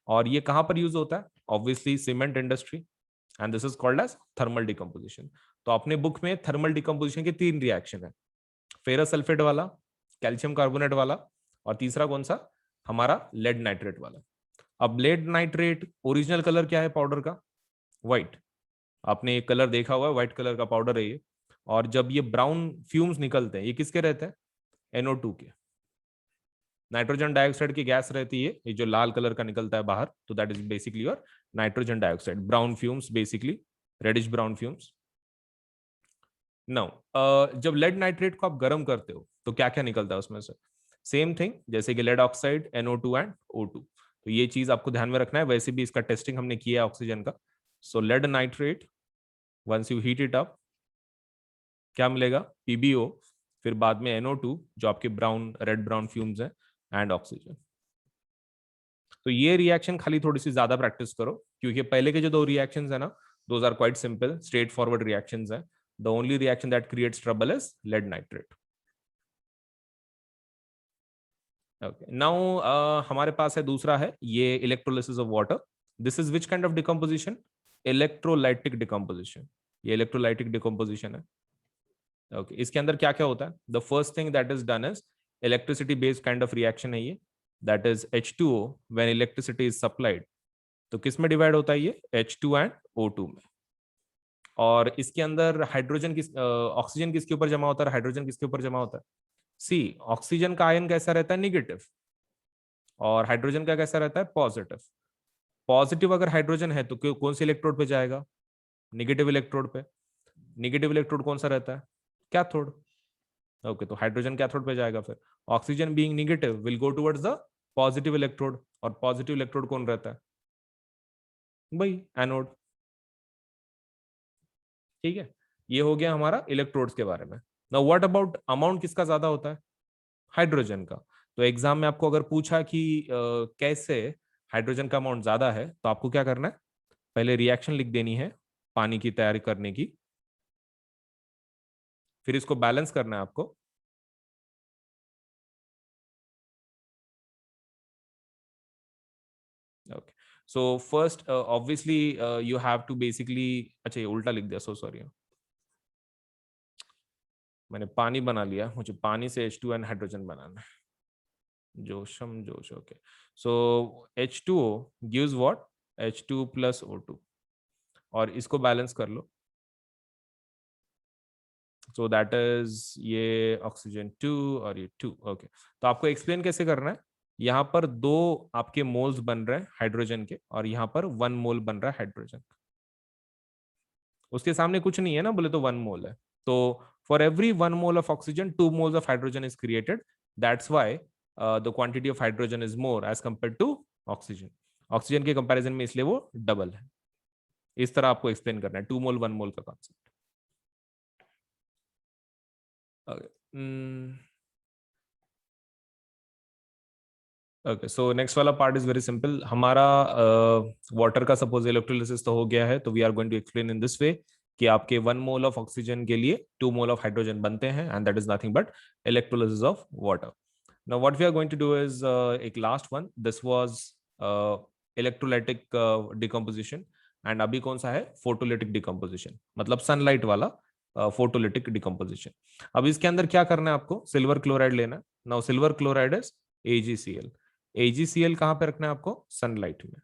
Speaker 1: और ये कहां पर यूज होता है, obviously cement industry, and this is called as thermal decomposition. तो अपने बुक में थर्मल डिकम्पोजिशन के 3 रिएक्शन है, फेरस सल्फेट वाला, कैल्शियम कार्बोनेट वाला, और तीसरा कौन सा, हमारा लेड नाइट्रेट वाला। अब लेड नाइट्रेट ओरिजिनल कलर क्या है पाउडर का, व्हाइट। आपने एक कलर देखा हुआ है, व्हाइट कलर का पाउडर है ये। और जब ये ब्राउन फ्यूम्स निकलते हैं, ये किसके रहते हैं, NO2 के। नाइट्रोजन डाइऑक्साइड की गैस रहती है, ये जो लाल कलर का निकलता है बाहर, तो that is basically your nitrogen dioxide, brown fumes, basically reddish brown fumes. Now जब लेड नाइट्रेट को आप गर्म करते हो तो क्या क्या निकलता है उसमें से, सेम थिंग जैसे कि lead oxide, NO2 and O2। तो ये चीज आपको ध्यान में रखना है, वैसे भी इसका टेस्टिंग हमने किया है ऑक्सीजन का। So lead nitrate, once you heat it up, क्या मिलेगा, PbO, फिर बाद में NO2 जो आपके ब्राउन रेड ब्राउन फ्यूम्स हैं, एंड ऑक्सीजन। तो ये रिएक्शन खाली थोड़ी सी ज्यादा प्रैक्टिस करो, क्योंकि पहले के जो 2 रिएक्शंस है ना, those are quite simple straightforward reactions है। The only reaction that creates trouble is lead nitrate. Okay, now हमारे पास है दूसरा है ये electrolysis of water. This is which kind of decomposition, electrolytic decomposition. ये इलेक्ट्रोलाइटिक डिकम्पोजिशन है। Okay, इसके अंदर क्या क्या होता है, the first thing that is done is electricity based kind of reaction है ये, that is H2O when electricity is supplied. तो किस में डिवाइड होता है ये, H2 एंड O2 में। और इसके अंदर हाइड्रोजन किस ऑक्सीजन किसके ऊपर जमा होता है, हाइड्रोजन किसके ऊपर जमा होता है, सी ऑक्सीजन का आयन कैसा रहता है, निगेटिव, और हाइड्रोजन का कैसा रहता है, पॉजिटिव। पॉजिटिव अगर हाइड्रोजन है तो कौन से इलेक्ट्रोड पे जाएगा, निगेटिव इलेक्ट्रोड पे। निगेटिव इलेक्ट्रोड कौन सा रहता है, कैथोड। ओके, तो हाइड्रोजन कैथोड पे जाएगा, फिर oxygen being negative will go towards the positive electrode, और पॉजिटिव इलेक्ट्रोड कौन रहता है, भाई एनोड। ठीक है, ये हो गया हमारा इलेक्ट्रोड्स के बारे में। नाउ व्हाट अबाउट अमाउंट, किसका ज्यादा होता है, हाइड्रोजन का। तो एग्जाम में आपको अगर पूछा कि कैसे हाइड्रोजन का अमाउंट ज्यादा है, तो आपको क्या करना है, पहले रिएक्शन लिख देनी है पानी की तैयारी करने की, फिर इसको बैलेंस करना है आपको। Okay, so first obviously you have to basically, अच्छा ये उल्टा लिख दिया, सो सॉरी, मैंने पानी बना लिया, मुझे पानी से H2 एंड हाइड्रोजन बनाना है, जोशम जोश। Okay, so H2O gives what, H2 plus O2, और इसको बैलेंस कर लो। सो दैट इज ये ऑक्सीजन 2 और ये 2। ओके, तो आपको एक्सप्लेन कैसे करना है, यहाँ पर 2 आपके मोल्स बन रहे हैं हाइड्रोजन के, और यहाँ पर 1 मोल बन रहा है हाइड्रोजन। उसके सामने कुछ नहीं है ना, बोले तो 1 मोल है। तो for every 1 mole of oxygen 2 moles of hydrogen is created, that's why the quantity of hydrogen is more as compare to oxygen. Oxygen के कंपैरिजन में इसलिए वो डबल है। इस तरह आपको एक्सप्लेन करना है 2 मोल 1 मोल का कॉन्सेप्ट। ओके, सो नेक्स्ट वाला पार्ट इज वेरी सिंपल। हमारा वाटर का सपोज इलेक्ट्रोलिसिस तो हो गया है, तो we are going to explain in this way कि आपके 1 मोल ऑफ ऑक्सीजन के लिए 2 मोल ऑफ हाइड्रोजन बनते हैं, and that is nothing but electrolysis of water. Now what we are going to do is एक last one. This was electrolytic decomposition, and अभी कौन सा है? फोटोलिटिक डिकम्पोजिशन, मतलब सनलाइट वाला फोटोलिटिक डिकम्पोजिशन. अब इसके अंदर क्या करना है आपको? सिल्वर क्लोराइड लेना है. Now silver chloride is AgCl. AgCl कहाँ पे रखना है आपको? सनलाइट में.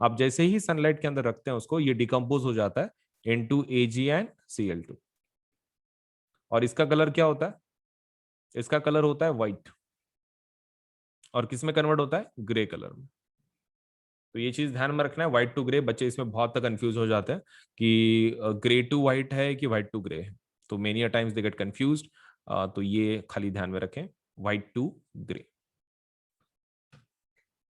Speaker 1: आप जैसे ही सनलाइट के अंदर रखते हैं उसको, ये डिकम्पोज हो जाता है इनटू AgCl2. और इसका कलर क्या होता है? इसका कलर होता है व्हाइट. और किस में कन्वर्ट होता है? ग्रे कलर में. तो ये चीज ध्यान में रखना है, व्हाइट टू ग्रे. बच्चे इसमें बहुत कंफ्यूज हो जाते हैं कि ग्रे टू व्हाइट है कि व्हाइट टू ग्रे है. तो many a times they get confused. तो ये खाली ध्यान में रखें, व्हाइट टू ग्रे.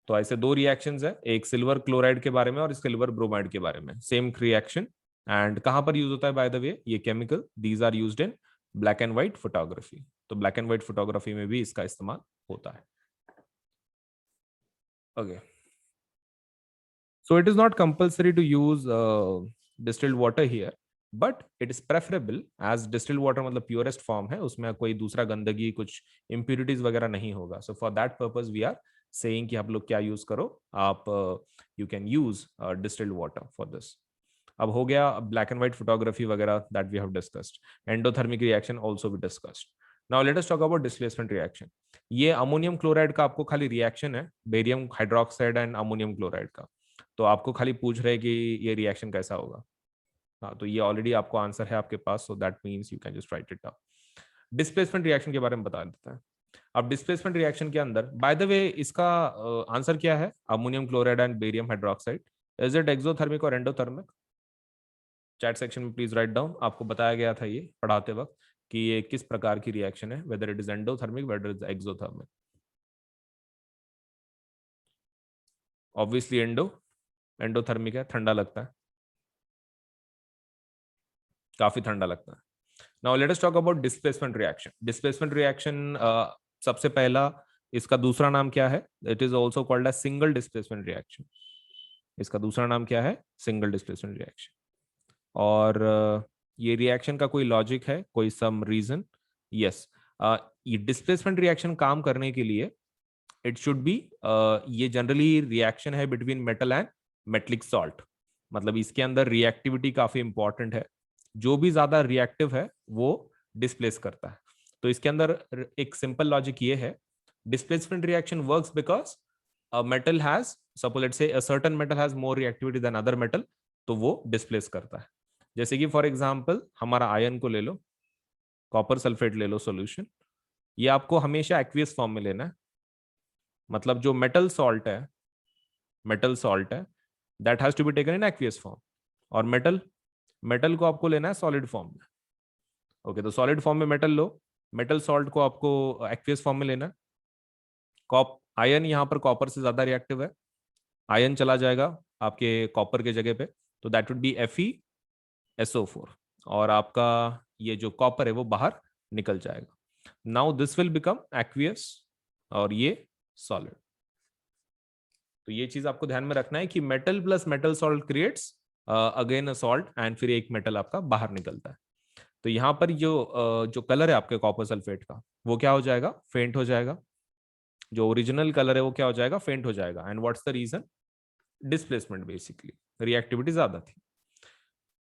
Speaker 1: तो ऐसे 2 रिएक्शंस है, एक सिल्वर क्लोराइड के बारे में और सिल्वर ब्रोमाइड के बारे में. Same reaction. एंड कहां पर यूज होता है बाय द वे ये chemical? These are used in black and white photography. तो ब्लैक एंड व्हाइट फोटोग्राफी में भी इसका इस्तेमाल होता है. Okay. So it is not compulsory to use distilled water here, but it is preferable as distilled water मतलब purest form है, उसमें कोई दूसरा गंदगी कुछ impurities वगैरह नहीं होगा. So for that purpose we are saying कि आप लोग क्या use करो, आप you can use distilled water for this. अब हो गया black and white photography वगैरह that we have discussed. Endothermic reaction also we discussed. Now let us talk about displacement reaction. ये अमोनियम क्लोराइड का आपको खाली रिएक्शन है, barium hydroxide and ammonium chloride का. तो आपको खाली पूछ रहे कि ये रिएक्शन कैसा होगा. हाँ, तो ये ऑलरेडी आपको आंसर है आपके पास, so that means you can just write it down. Displacement reaction के बारे में बता देता है. अब डिस्प्लेसमेंट रिएक्शन के अंदर बाय द वे इसका आंसर क्या है? Ammonium chloride and barium hydroxide. Is it exothermic और एंडोथर्मिक? चैट सेक्शन में प्लीज राइट डाउन. आपको बताया गया था ये पढ़ाते वक्त कि ये किस प्रकार की रिएक्शन है, whether it is endothermic, whether it is exothermic. Obviously endothermic है, ठंडा लगता है, काफी ठंडा लगता है. Now let us talk about displacement reaction. Displacement reaction सबसे पहला इसका दूसरा नाम क्या है? It is also called as single displacement reaction. इसका दूसरा नाम क्या है? Single displacement reaction. और ये रिएक्शन का कोई लॉजिक है, कोई सम रीजन? यस. ये डिस्प्लेसमेंट रिएक्शन काम करने के लिए इट शुड बी, ये जनरली रिएक्शन है between metal and metallic salt. मतलब इसके अंदर रिएक्टिविटी काफी इंपॉर्टेंट है. जो भी ज्यादा रिएक्टिव है वो डिस्प्लेस करता है. तो इसके अंदर एक सिंपल लॉजिक ये है, displacement reaction works because a metal has, suppose let's say a certain metal has more reactivity than other metal, तो वो डिस्प्लेस करता है. जैसे कि फॉर एग्जांपल हमारा आयन को ले लो, कॉपर सल्फेट ले लो सॉल्यूशन. ये आपको हमेशा एक्वियस फॉर्म में लेना है. मतलब जो मेटल सॉल्ट है that has to be taken in aqueous form. और मेटल को आपको लेना है सॉलिड फॉर्म में. ओके, तो सॉलिड फॉर्म में मेटल लो, मेटल सॉल्ट को आपको एक्वियस फॉर्म में लेना है. आयन यहाँ पर कॉपर से ज्यादा रिएक्टिव है, आयन चला जाएगा आपके कॉपर के जगह पे, तो दैट वुड बी FeSO4. और आपका ये जो कॉपर है वो बाहर निकल जाएगा. Now this will become aqueous और ये सॉलिड. तो ये चीज आपको ध्यान में रखना है कि metal plus metal salt creates again a salt, and फिर एक मेटल आपका बाहर निकलता है. तो यहाँ पर जो कलर है आपके कॉपर सल्फेट का वो क्या हो जाएगा? फेंट हो जाएगा. जो ओरिजिनल कलर है वो क्या हो जाएगा? फेंट हो जाएगा. And what's the reason? Displacement. Basically reactivity ज्यादा थी.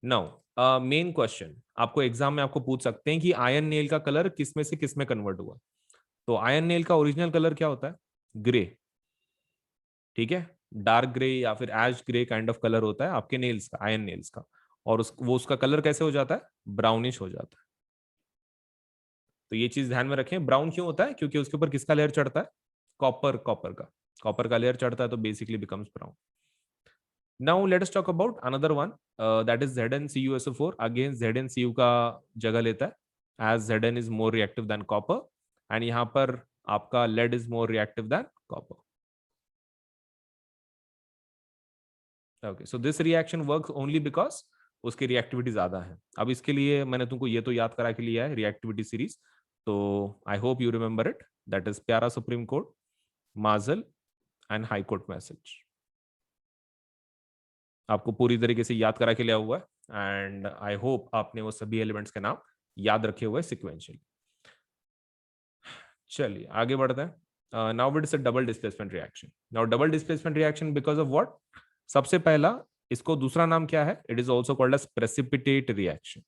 Speaker 1: नाउ मेन क्वेश्चन आपको एग्जाम में आपको पूछ सकते हैं कि आयन नेल का कलर किस में से किस में कन्वर्ट हुआ. तो आयन नेल का ओरिजिनल कलर क्या होता है? ग्रे. ठीक है, डार्क ग्रे या फिर एश ग्रे काइंड ऑफ कलर होता है आपके नेल्स का, आयन नेल्स का. और वो उसका कलर कैसे हो जाता है? ब्राउनिश हो जाता है. तो ये चीज ध्यान में रखें. ब्राउन क्यों होता है? क्योंकि उसके ऊपर किसका लेयर चढ़ता है? कॉपर का लेयर चढ़ता है, तो basically becomes brown. Now let us talk about another one, that is ZnCuSO4. Again ZnCu का जगह लेता है as Zn is more reactive than copper, and यहाँ पर आपका lead is more reactive than copper. Okay, so this reaction works only because उसकी reactivity ज्यादा है. अब इसके लिए मैंने तुमको ये तो याद करा के लिया है रिएक्टिविटी सीरीज, तो I hope you remember it. That is प्यारा सुप्रीम कोर्ट, माजल एंड हाई कोर्ट मैसेज. आपको पूरी तरीके से याद करा के लिया हुआ है एंड आई होप आपने वो सभी एलिमेंट्स के नाम याद रखे हुए सिक्वेंशियली। चलिए आगे बढ़ते हैं। Now it is a double displacement reaction. Now double displacement reaction because of what? सबसे पहला, इसको दूसरा नाम क्या है? It is also called as precipitate reaction.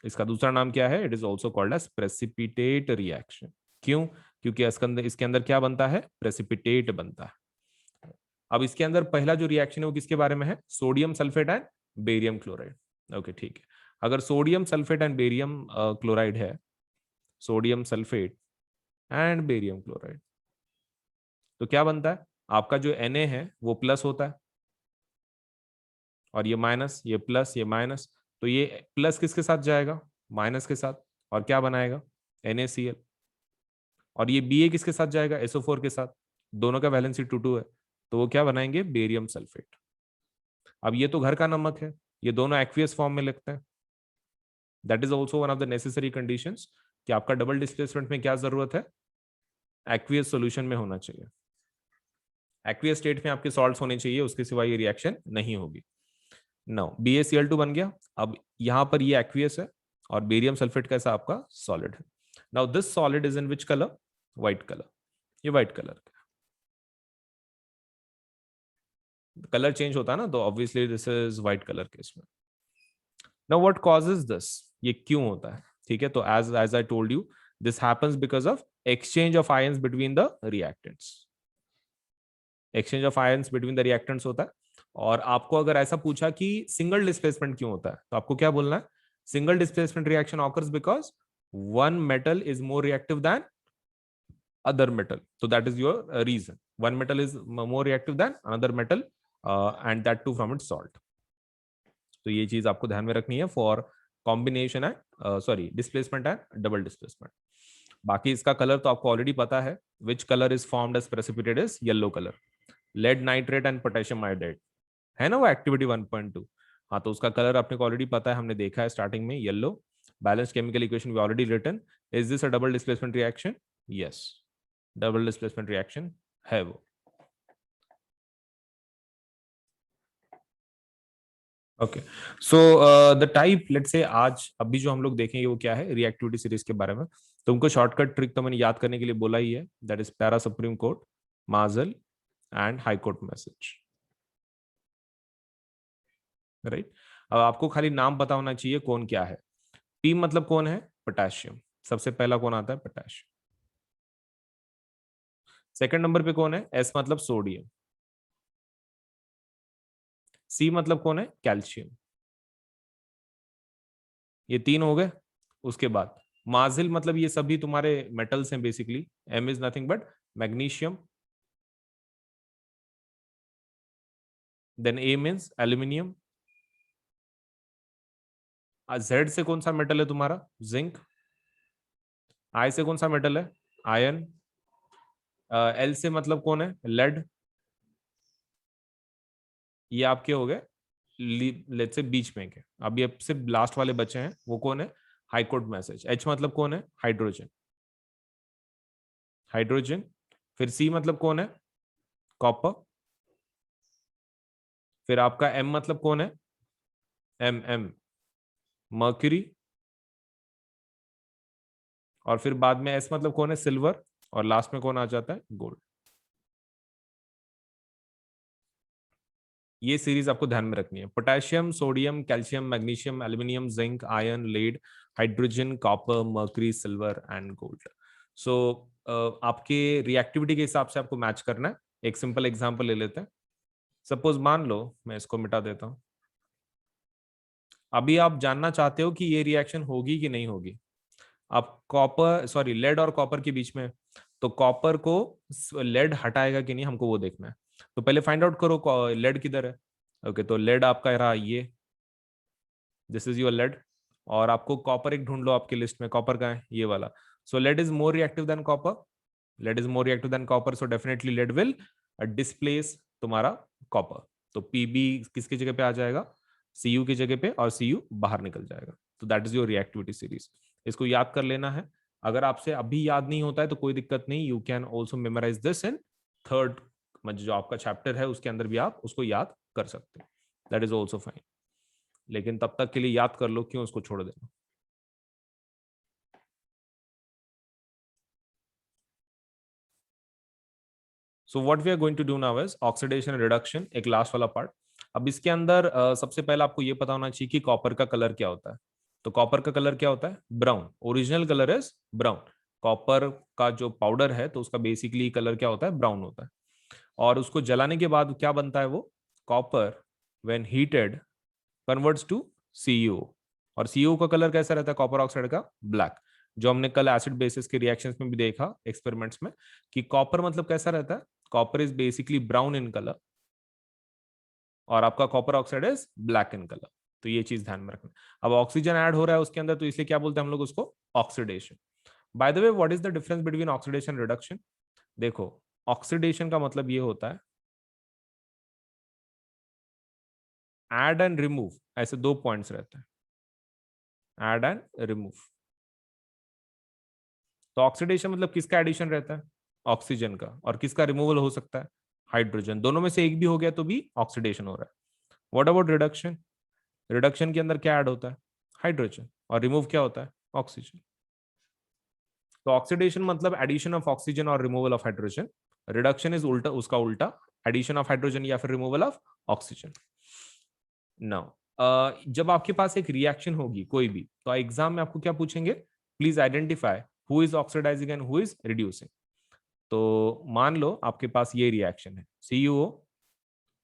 Speaker 1: इसका दूसरा नाम क्या है? It is also called as precipitate reaction. क्यों? क्योंकि इसके अंदर क्या बनता है? प्रेसिपिटेट बनता है। अब इसके अंदर पहला जो रिएक्शन है वो किसके बारे में है? Sodium sulphate and barium chloride. Okay ठीक है। अगर sodium sulphate and barium chloride है, sodium sulphate and barium chloride, तो क्या बनता है? आपका जो Na है वो प्लस होता है और ये माइनस, ये प्लस, ये माइनस। तो ये प्लस किसके साथ जाएगा? माइनस के साथ, और क्या बनाएगा? NaCl। और ये Ba किसके साथ जाएगा? SO4 के साथ। दोनों का वैलेंसी 2 है, तो वो क्या बनाएंगे? Barium sulphate. अब ये तो घर का नमक है, ये दोनों एक्वियस फॉर्म में लिखते हैं। That is also one of the necessary conditions कि आपका डबल डिस्प्लेसमेंट में क्या जरूरत है? एक्वियस सॉल्यूशन में होना चाहिए। एक्वियस स्टेट में आपके सॉल्ट्स होने चाहिए, उसके सिवा ये रिएक्शन नहीं होगी। नो, BaCl2 बन गया। अब यहां पर ये एक्वियस है और बेरियम सल्फेट कैसा? आपका सॉलिड है। Now this solid is in which colour? White colour. ये व्हाइट कलर कलर चेंज होता है ना, तो obviously this is white colour के इसमें। Now what causes this? ये क्यों होता है? ठीक है, तो as as I told you, this happens because of exchange of ions between the reactants. Exchange of ions between the reactants होता है। और आपको अगर ऐसा पूछा कि सिंगल डिस्प्लेसमेंट क्यों होता है, तो आपको क्या बोलना है? Single displacement reaction occurs because one metal is more reactive then other metal. So that is your reason. One metal is more reactive than another metal, and that too from its salt. तो ये चीज आपको ध्यान में रखनी है for combination and sorry displacement and double displacement. बाकी इसका कलर तो आपको ऑलरेडी पता है। Which colour is formed as precipitate? Is yellow colour. Lead nitrate and potassium iodide है ना वो एक्टिविटी 1.2। हाँ, तो उसका कलर आपने को ऑलरेडी पता है, हमने देखा है स्टार्टिंग में, yellow. Balance chemical equation we already written. Is this a double displacement reaction? Yes, double displacement reaction है वो। Okay, so the type, let's say आज अभी जो हम लोग देखेंगे वो क्या है? रिएक्टिविटी सीरीज के बारे में। तुमको शॉर्टकट ट्रिक तो मैंने याद करने के लिए बोला ही है, दैट इज पैरा सुप्रीम कोर्ट, माजल and high court message. Right, अब आपको खाली नाम पता होना चाहिए कौन क्या है। पी मतलब कौन है? पोटेशियम। सबसे पहला कौन आता है? पोटेशियम। सेकंड नंबर पे कौन है? एस मतलब सोडियम। सी मतलब कौन है? कैल्शियम। ये तीन हो गए। उसके बाद माजिल मतलब ये सभी तुम्हारे मेटल्स हैं basically. M is nothing but magnesium. Then A means aluminium. Z से कौन सा मेटल है तुम्हारा? जिंक। आई से कौन सा मेटल है? आयरन। एल से मतलब कौन है? लेड। ये आपके हो गए लेट्स से बीच में के। अब ये सिर्फ लास्ट वाले बचे हैं, वो कौन है? High court message. एच मतलब कौन है? हाइड्रोजन। हाइड्रोजन। फिर सी मतलब कौन है? कॉपर। फिर आपका एम मतलब कौन है? M mercury. और फिर बाद में एस मतलब कौन है? सिल्वर। और लास्ट में कौन आ जाता है? गोल्ड। ये सीरीज आपको ध्यान में रखनी है। Potassium, sodium, calcium, magnesium, aluminium, zinc, iron, lead, hydrogen, copper, mercury, silver and gold. So आपके रिएक्टिविटी के हिसाब से आपको मैच करना है। एक सिंपल एग्जांपल ले लेते हैं। सपोज मान लो, मैं इसको मिटा देता हूं। अभी आप जानना चाहते हो कि ये रिएक्शन होगी कि नहीं होगी। आप कॉपर सॉरी लेड और कॉपर के बीच में, तो कॉपर को लेड हटाएगा कि नहीं, हमको वो देखना है। तो पहले फाइंड आउट करो लेड किधर है। ओके, तो लेड आपका रहा ये, दिस इज योर लेड। और आपको कॉपर एक ढूंढ लो आपकी लिस्ट में। कॉपर का है ये वाला। So lead is more reactive than copper. Lead is more reactive than copper, so definitely lead will displace तुम्हारा कॉपर। तो पीबी किसकी जगह पे आ जाएगा? सीयू की जगह पे, और सीयू बाहर निकल जाएगा। तो that is your reactivity series. इसको याद कर लेना है। अगर आपसे अभी याद नहीं होता है तो कोई दिक्कत नहीं, you can also memorise this in third, जो आपका चैप्टर है उसके अंदर भी आप उसको याद कर सकते हैं। दैट इज ऑल्सो फाइन, लेकिन तब तक के लिए याद कर लो क्यों उसको छोड़ देना। So what we are going to do now is oxidation reduction, एक लास्ट वाला पार्ट। अब इसके अंदर सबसे पहले आपको ये पता होना चाहिए कि कॉपर का कलर क्या होता है। तो कॉपर का कलर क्या होता है? Brown. Original colour is brown. Copper का जो पाउडर है तो उसका बेसिकली कलर क्या होता है? ब्राउन होता है। और उसको जलाने के बाद क्या बनता है? वो copper when heated converts to CU. और सीयू का कलर कैसा रहता है कॉपर ऑक्साइड का? ब्लैक। जो हमने कल एसिड बेसिस के रिएक्शंस में भी देखा एक्सपेरिमेंट्स में कि कॉपर मतलब कैसा रहता है? Copper is basically brown in colour और आपका copper oxide is black in colour. तो ये चीज ध्यान में रखना। अब ऑक्सीजन ऐड हो रहा है उसके अंदर तो इसलिए क्या बोलते हैं हम लोग उसको? Oxidation. Bye the way what is the difference between oxidation reduction? देखो, ऑक्सीडेशन का मतलब ये होता है ऐड एंड रिमूव, ऐसे दो पॉइंट्स रहते हैं, ऐड एंड रिमूव। तो ऑक्सीडेशन मतलब किसका एडिशन रहता है? ऑक्सीजन का। और किसका रिमूवल हो सकता है? हाइड्रोजन। दोनों में से एक भी हो गया तो भी ऑक्सीडेशन हो रहा है। What about reduction? रिडक्शन के अंदर क्या ऐड होता है? हाइड्रोजन। और रिमूव क्या होता है? ऑक्सीजन। तो ऑक्सीडेशन मतलब एडिशन ऑफ ऑक्सीजन और removal of hydrogen. Reduction is उल्टा, उसका उल्टा, एडिशन ऑफ हाइड्रोजन या फिर रिमूवल ऑफ ऑक्सीजन। नाउ जब आपके पास एक रिएक्शन होगी कोई भी, तो एग्जाम में आपको क्या पूछेंगे? Please identify who is oxidising and who is reducing. तो मान लो आपके पास ये रिएक्शन है, CuO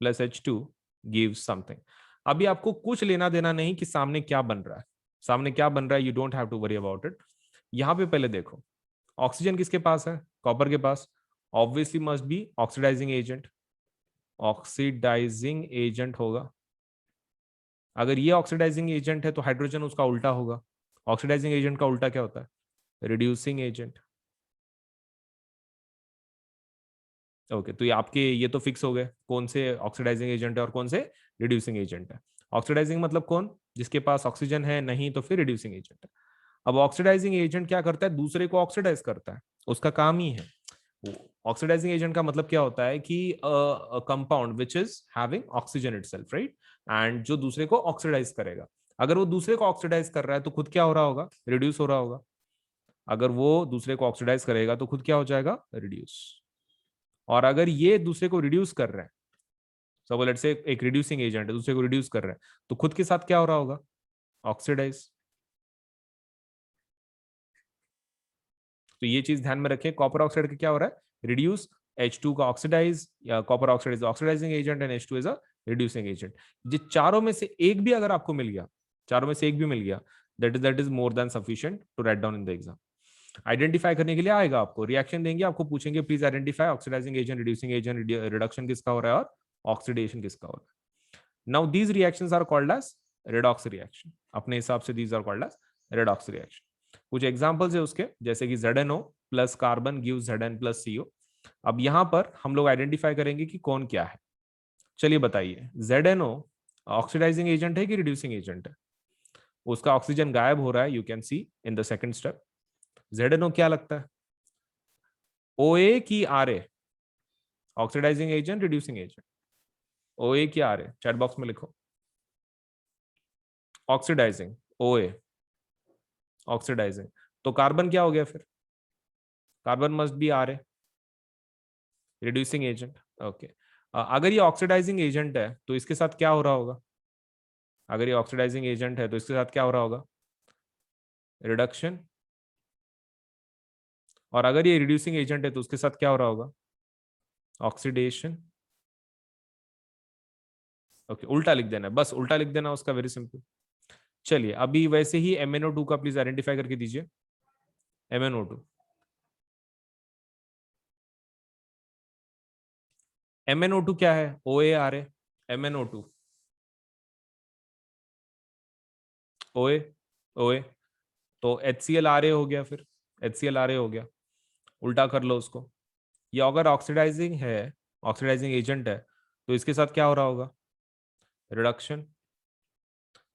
Speaker 1: plus H2 gives something. अभी आपको कुछ लेना देना नहीं कि सामने क्या बन रहा है, सामने क्या बन रहा है, you don't have to worry about it. यहां पे पहले देखो, ऑक्सीजन किसके पास है? कॉपर के पास। Obviously must be oxidising agent, oxidising agent होगा। अगर ये ऑक्सीडाइजिंग एजेंट है तो हाइड्रोजन उसका उल्टा होगा। ऑक्सीडाइजिंग एजेंट का उल्टा क्या होता है? Reducing agent. ओके, तो ये आपके ये तो फिक्स हो गए कौन से ऑक्सीडाइजिंग एजेंट है और कौन से रिड्यूसिंग एजेंट है। ऑक्सीडाइजिंग मतलब कौन? जिसके पास ऑक्सीजन है, नहीं तो फिर रिड्यूसिंग एजेंट है। अब ऑक्सीडाइजिंग एजेंट क्या करता है? दूसरे को ऑक्सीडाइज करता है, उसका काम ही है। ऑक्सीडाइजिंग एजेंट का मतलब क्या होता है कि compound which is having oxygen itself, right, and जो दूसरे को ऑक्सीडाइज करेगा। अगर वो दूसरे को ऑक्सीडाइज कर रहा है तो खुद क्या हो रहा होगा? रिड्यूस हो रहा होगा। अगर वो दूसरे को ऑक्सीडाइज करेगा तो खुद क्या हो जाएगा? रिड्यूस। और अगर ये दूसरे को रिड्यूस कर रहे हैं, सब लेट्स से एक रिड्यूसिंग एजेंट है, दूसरे को रिड्यूस कर रहे हैं, तो खुद के साथ क्या हो रहा होगा? ऑक्सीडाइज। तो ये चीज ध्यान में रखें, कॉपर ऑक्साइड का क्या हो रहा है? रिड्यूस। H2 का ऑक्सीडाइज, या copper oxide is oxidising agent and H2 is a reducing agent. ये चारों में से एक भी अगर आपको मिल गया, चारों में से एक भी मिल गया, that is more than sufficient to write down in the exam. Identify करने के लिए आएगा, आपको रिएक्शन देंगे, आपको पूछेंगे please identify oxidising agent, reducing agent, reduction किसका हो रहा है और ऑक्सीडेशन किसका हो रहा है। Now these reactions are called as redox reaction. अपने हिसाब से these are called as redox reaction. कुछ एग्जांपल्स है उसके, जैसे कि ZnO plus carbon give Zn plus CO। अब यहां पर हम लोग आइडेंटिफाई करेंगे कि कौन क्या है। चलिए बताइए, ZnO ऑक्सीडाइजिंग एजेंट है कि रिड्यूसिंग एजेंट है? उसका ऑक्सीजन गायब हो रहा है, you can see in the second step. ZnO क्या लगता है? OA की RA? Oxidising agent, reducing agent? OA की RA चैट बॉक्स में लिखो। Oxidising, OA oxidising. तो कार्बन क्या हो गया फिर? Carbon must be RA, reducing agent. Okay, अगर ये ऑक्सीडाइजिंग एजेंट है तो इसके साथ क्या हो रहा होगा? अगर ये ऑक्सीडाइजिंग एजेंट है तो इसके साथ क्या हो रहा होगा? रिडक्शन। और अगर ये रिड्यूसिंग एजेंट है तो उसके साथ क्या हो रहा होगा? ऑक्सीडेशन। ओके, उल्टा लिख देना है, बस उल्टा लिख देना उसका, वेरी सिंपल। चलिए अभी वैसे ही MnO2 का प्लीज आइडेंटिफाई करके दीजिए। MnO2, MnO2 क्या है? OA RA। MnO2 OA, OA। तो HCl RA हो गया, फिर HCl RA हो गया, उल्टा कर लो उसको। ये अगर ऑक्सीडाइजिंग है, ऑक्सीडाइजिंग एजेंट है, तो इसके साथ क्या हो रहा होगा? रिडक्शन।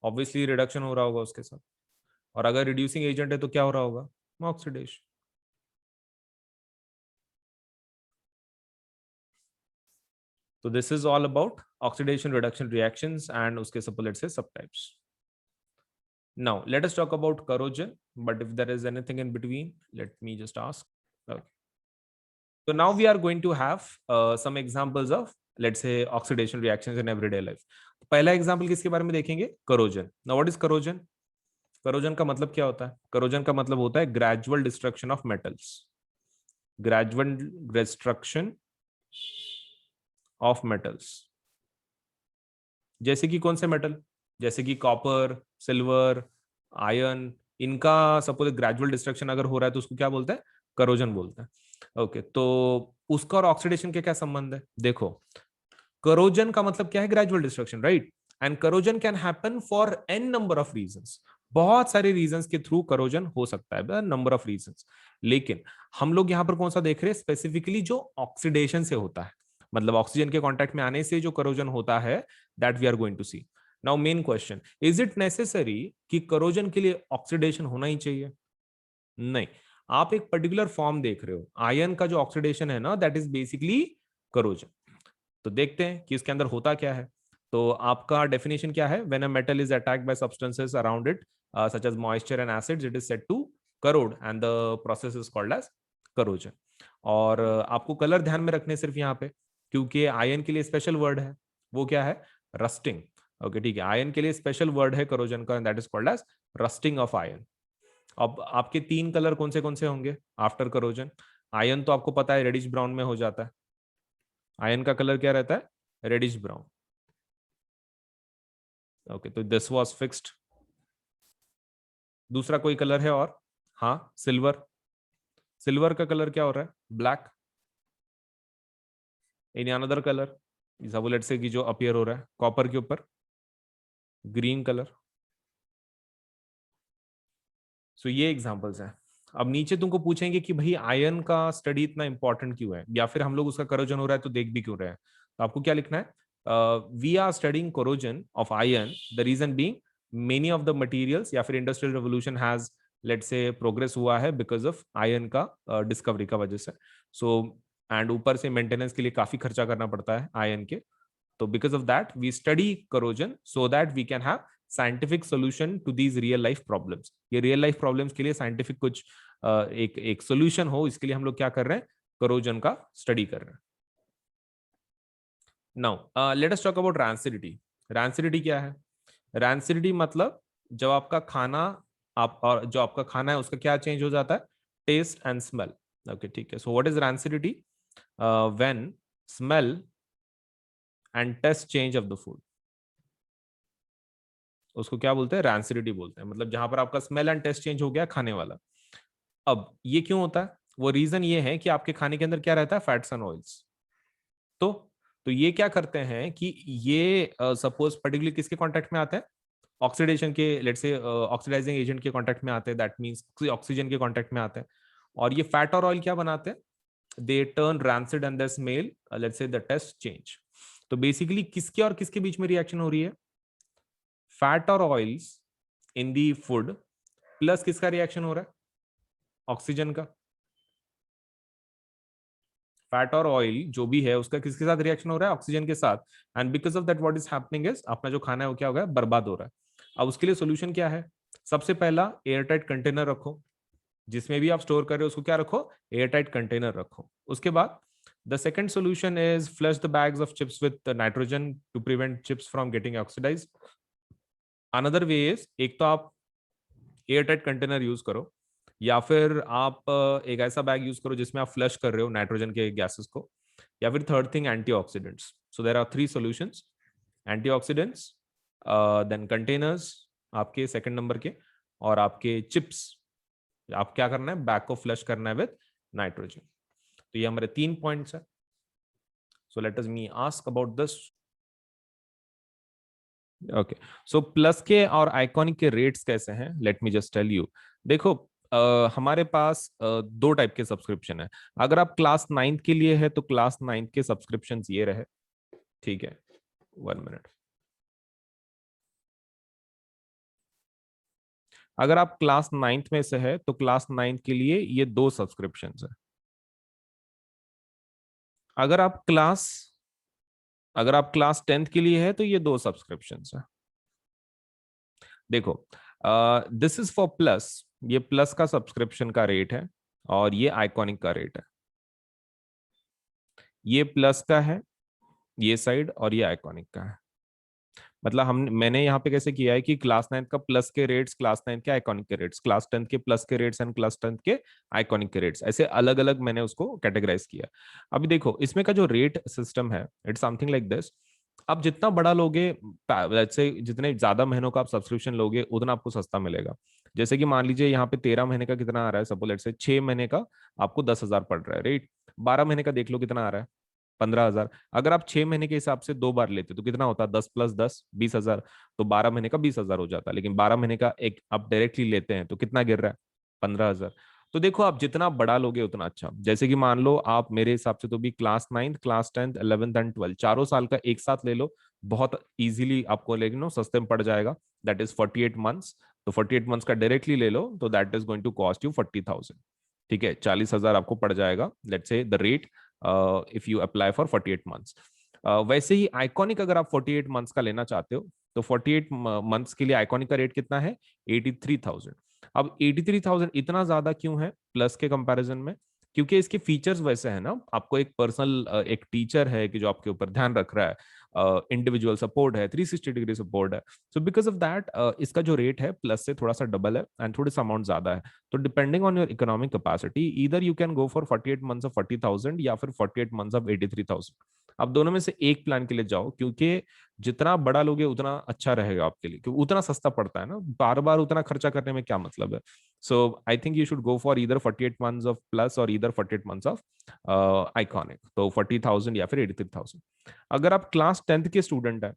Speaker 1: ऑब्वियसली रिडक्शन हो रहा होगा उसके साथ। और अगर रिड्यूसिंग एजेंट है तो क्या हो रहा होगा? ऑक्सीडेशन। तो this is all about oxidation reduction reactions and उसके सपोलेट से सब types. Now let us talk about corrosion, but if there is anything in between, let me just ask. Okay. So now we are going to have some examples of, let's say, oxidation reactions in everyday life. पहला example किसके बारे में देखेंगे? corrosion. Now what is corrosion? corrosion का मतलब क्या होता है? corrosion का मतलब होता है gradual destruction of metals. gradual destruction of metals. जैसे कि कौन से मेटल? जैसे कि कॉपर, सिल्वर, आयरन, इनका सपोज ग्रेजुअल डिस्ट्रक्शन अगर हो रहा है तो उसको क्या बोलते हैं? करोजन बोलते हैं. ओके, तो उसका और ऑक्सीडेशन के क्या संबंध है? देखो, करोजन का मतलब क्या है? Gradual destruction, right? And corrosion can happen for an number of reasons. बहुत सारे रीजंस के थ्रू करोजन हो सकता है, नंबर ऑफ रीजंस. लेकिन हम लोग यहाँ पर कौन सा देख रहे हैं? स्पेसिफिकली जो ऑक्सीडेशन से होता है, मतलब ऑक्सीजन के कांटेक्ट में आने से जो करोजन होता है, that we are going to see. Now main question, is it necessary कि करोजन के लिए ऑक्सीडेशन होना ही चाहिए? नहीं. आप एक पर्टिकुलर फॉर्म देख रहे हो, आयन का जो ऑक्सीडेशन है ना, दैट इज बेसिकली करोजन. तो देखते हैं कि इसके अंदर होता क्या है. तो आपका डेफिनेशन क्या है? When a metal is attacked by substances around it such as moisture and acids, it is said to corrode and the process is called as corrosion. और आपको कलर ध्यान में रखने सिर्फ यहाँ पे, क्योंकि आयन के लिए स्पेशल वर्ड है, वो क्या है? रस्टिंग. ओके, ठीक है, आयन के लिए स्पेशल वर्ड है करोजन का, that is called as rusting of iron. अब आपके तीन कलर कौन से होंगे आफ्टर करोजन? आयन तो आपको पता है रेडिश ब्राउन में हो जाता है. आयन का कलर क्या रहता है? Reddish brown. ओके, तो दिस वाज फिक्स्ड. दूसरा कोई कलर है और? हाँ, सिल्वर. सिल्वर का कलर क्या हो रहा है? Black. Any another colour let's say कि जो अपीयर हो रहा है कॉपर के ऊपर? Green colour. सो ये एग्जांपल्स हैं. अब नीचे तुमको पूछेंगे कि भाई आयन का स्टडी इतना इंपॉर्टेंट क्यों है, या फिर हम लोग उसका करोजन हो रहा है तो देख भी क्यों रहे हैं? तो आपको क्या लिखना है? We are studying corrosion of iron, the reason being many of the materials या फिर industrial revolution has, let's say, progress हुआ है बिकॉज ऑफ आयन का डिस्कवरी का वजह से. सो एंड ऊपर से मेंटेनेंस के लिए काफी खर्चा करना पड़ता है आयन के. तो because of that we study corrosion so that we can have scientific solution to these real life problems. ये रियल लाइफ प्रॉब्लम्स के लिए साइंटिफिक कुछ एक सोल्यूशन हो, इसके लिए हम लोग क्या कर रहे हैं? करोजन का स्टडी कर रहे हैं. Now let us talk about rancidity. Rancidity क्या है? रैंसिडिटी मतलब जब आपका खाना, आप और जो आपका खाना है उसका क्या चेंज हो जाता है? Test and smell. ओके, ठीक है. So what is rancidity? When smell and taste change of the food, उसको क्या बोलते हैं? रैंसिडिटी बोलते हैं. मतलब जहां पर आपका स्मेल एंड टेस्ट चेंज हो गया खाने वाला. अब ये क्यों होता है? वो रीजन ये है कि आपके खाने के अंदर क्या रहता है? Fats and oils. तो तो ये क्या करते हैं कि ये सपोज पर्टिकुलरली किसके कांटेक्ट में आते हैं? ऑक्सीडेशन के, लेट्स से ऑक्सीडाइजिंग एजेंट के कांटेक्ट में आते हैं, दैट मींस ऑक्सीजन के कांटेक्ट में आते हैं. और ये फैट और ऑयल क्या बनाते हैं? They turn rancid and the smell, let's say the taste change. तो बेसिकली किसके और किसके बीच में रिएक्शन हो रही है? फैट और ऑयल्स इन दी फूड प्लस किसका रिएक्शन हो रहा है? ऑक्सीजन का. फैट और ऑयल जो भी है उसका किसके साथ रिएक्शन हो रहा है? ऑक्सीजन के साथ. And because of that what is happening is, अपना जो खाना है वो क्या हो गया? बर्बाद हो रहा है. अब उसके लिए सोल्यूशन क्या है? सबसे पहला, एयरटाइट कंटेनर रखो. जिसमें भी आप स्टोर कर रहे हो उसको क्या रखो? एयरटाइट कंटेनर रखो. उसके बाद the second solution is flush the bags of chips with nitrogen to prevent chips from getting oxidised. Another way is, एक तो आप एयरटाइट कंटेनर यूज करो, या फिर आप एक ऐसा बैग यूज करो जिसमें आप फ्लश कर रहे हो नाइट्रोजन के गैसेस को, या फिर third thing antioxidants. So there are three solutions: antioxidants, then containers आपके सेकंड नंबर के, और आपके चिप्स. आप क्या करना है? बैग को फ्लश करना है विद नाइट्रोजन. तो ये हमारे तीन पॉइंट्स है. So let us me ask about this. Okay, so plus के और आइकॉनिक के रेट्स कैसे हैं? Let me just tell you. देखो, हमारे पास दो टाइप के सब्सक्रिप्शन है. अगर आप क्लास नाइन्थ के लिए है तो क्लास नाइन्थ के सब्सक्रिप्शन ये रहे. ठीक है, 1 मिनट. अगर आप क्लास नाइन्थ में से है तो क्लास नाइन्थ के लिए ये दो सब्सक्रिप्शन है. अगर आप क्लास अगर आप क्लास 10th के लिए है तो ये 2 सब्सक्रिप्शन है। देखो, दिस इज फॉर प्लस, ये प्लस का सब्सक्रिप्शन का रेट है और ये आइकॉनिक का रेट है। ये प्लस का है ये साइड, और ये आइकॉनिक का है। मतलब हम मैंने यहाँ पे कैसे किया है कि क्लास 9th का प्लस के रेट्स, क्लास 9th के आइकॉनिक के रेट्स, क्लास 10th के प्लस के रेट्स एंड क्लास 10th के आइकॉनिक के रेट्स, ऐसे अलग अलग मैंने उसको कैटेगराइज किया। अभी देखो इसमें का जो रेट सिस्टम है, इट्स समथिंग लाइक दिस। आप जितना बड़ा लोगे, जैसे जितने ज्यादा महीनों का आप सब्सक्रिप्शन लोगे उतना आपको सस्ता मिलेगा। जैसे कि मान लीजिए यहाँ पे 13 महीने का कितना आ रहा है, सपोज लेट्स से 6 महीने का आपको 10,000 पड़ रहा है, राइट। 12 महीने का देख लो कितना आ रहा है, 15,000। अगर आप 6 महीने के हिसाब से 2 बार लेते तो कितना होता, 10 + 10 20,000। तो 12 महीने का 20,000 हो जाता, लेकिन 12 महीने का एक आप डायरेक्टली लेते हैं तो कितना गिर रहा है, 15,000। तो देखो आप जितना बड़ा लोगे उतना अच्छा। जैसे कि मान लो आप मेरे हिसाब से तो भी class 9th, class 10th, 11th and 12th चारों साल का एक साथ ले लो, बहुत इजीली आपको लेकिन नो सस्ते में पड़ जाएगा। That is 48 months. तो 48 मंथ्स का डायरेक्टली ले लो तो that is going to cost you 40,000। ठीक है, 40,000 आपको पड़ जाएगा, let's say the rate, if you apply for 48 months. वैसे ही आइकॉनिक अगर आप 48 मंथ्स का लेना चाहते हो तो 48 मंथ्स के लिए आइकॉनिक का रेट कितना है, 83,000। अब 83,000 इतना ज्यादा क्यों है प्लस के कंपैरिजन में? क्योंकि इसके फीचर्स वैसे हैं ना, आपको एक पर्सनल एक टीचर है कि जो आपके ऊपर ध्यान रख रहा है, इंडिविजुअल सपोर्ट है, 360 डिग्री सपोर्ट है। सो बिकॉज ऑफ दैट इसका जो रेट है प्लस से थोड़ा सा डबल है एंड थोड़ा सा अमाउंट ज्यादा है। तो depending on your economic capacity either you can go for 48 months of 40,000 या फिर 48 मंथ्स ऑफ 83,000। आप दोनों में से एक प्लान के लिए जाओ, क्योंकि जितना बड़ा लोगे उतना अच्छा रहेगा आपके लिए, क्योंकि उतना सस्ता पड़ता है ना, बार बार उतना खर्चा करने में क्या मतलब है। So I think you should go for either 48 months of plus और ईदर 48 मंथ्स ऑफ आइकॉनिक, तो 40,000 या फिर 83,000। अगर आप क्लास 10th के स्टूडेंट हैं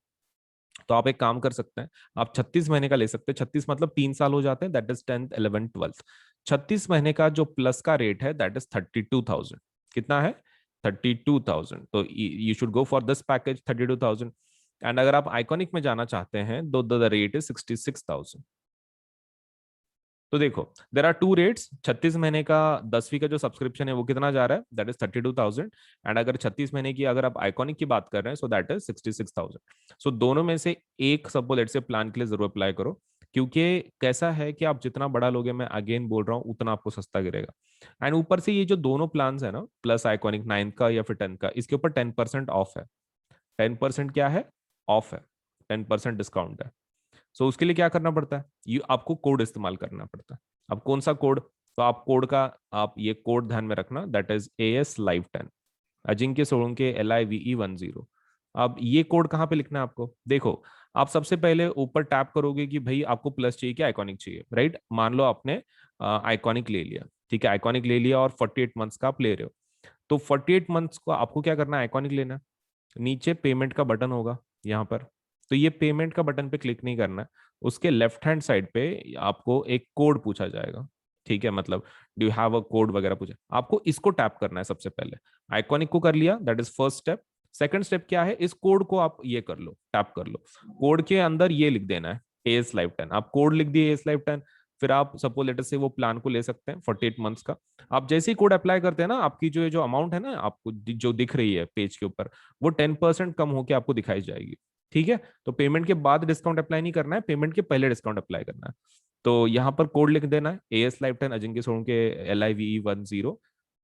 Speaker 1: तो आप एक काम कर सकते हैं, आप 36 महीने का ले सकते हैं। 36 मतलब 3 साल हो जाते हैं, that is 10th 11th 12th। 36 महीने का जो प्लस का रेट है दैट इज 32,000। कितना है, 32,000। तो you should go for this package 32,000। And अगर आप आइकॉनिक में जाना चाहते हैं तो द रेट इज 66,000। तो देखो देर आर टू रेट्स। 36 महीने का 10वीं का जो सब्सक्रिप्शन है वो कितना जा रहा है, दैट इज 32,000। एंड अगर 36 महीने की अगर आप आइकॉनिक की बात कर रहे हैं सो दैट इज 66,000। सो दोनों में से एक सपोज लेट्स से प्लान के लिए जरूर अप्लाई करो, क्योंकि कैसा है कि आप जितना बड़ा लोगे, मैं अगेन बोल रहा हूँ, उतना आपको सस्ता गिरेगा। एंड ऊपर से ये जो दोनों प्लान है ना, प्लस आइकॉनिक 9th का या फिर 10th का, इसके ऊपर 10% ऑफ है। 10% क्या है, ऑफ है, 10% डिस्काउंट है। सो उसके लिए क्या करना पड़ता है, ये आपको कोड इस्तेमाल करना पड़ता है। अब कौन सा कोड, तो आप कोड का, आप ये कोड ध्यान में रखना, that is AS Live 10, Ajinkya Solanke LIVE 10। अब ये कोड कहाँ पे लिखना है आपको, देखो आप सबसे पहले ऊपर टैप करोगे कि भाई आपको प्लस चाहिए कि आइकॉनिक चाहिए, राइट। मान लो आपने आइकॉनिक ले लिया, ठीक है, आइकॉनिक ले लिया और 48 मंथ्स का आप ले रहे हो। तो 48 मंथ्स को आपको क्या करना है, आइकॉनिक लेना है। नीचे पेमेंट का बटन होगा यहाँ पर, तो ये पेमेंट का बटन पे क्लिक नहीं करना है। उसके लेफ्ट हैंड साइड पे आपको एक कोड पूछा जाएगा, ठीक है, मतलब do you have a code वगैरह पूछा, आपको इसको टैप करना है सबसे पहले। आइकॉनिक को कर लिया, that is first step. Second step क्या है, इस कोड को आप ये कर लो, टैप कर लो। कोड के अंदर ये लिख देना है AS Live 10। आप कोड लिख दिए AS Live 10, फिर आप सपोज लेटर से वो प्लान को ले सकते हैं 48 मंथ्स का। आप जैसे ही कोड अप्लाई करते हैं ना, आपकी जो जो अमाउंट है ना आपको जो दिख रही है पेज के ऊपर, वो 10% कम होकर आपको दिखाई जाएगी। ठीक है, तो पेमेंट के बाद डिस्काउंट अप्लाई नहीं करना है, पेमेंट के पहले डिस्काउंट अप्लाई करना है। तो यहाँ पर कोड लिख देना है AS Live 10 Ajinkya Solanke LIVE 10,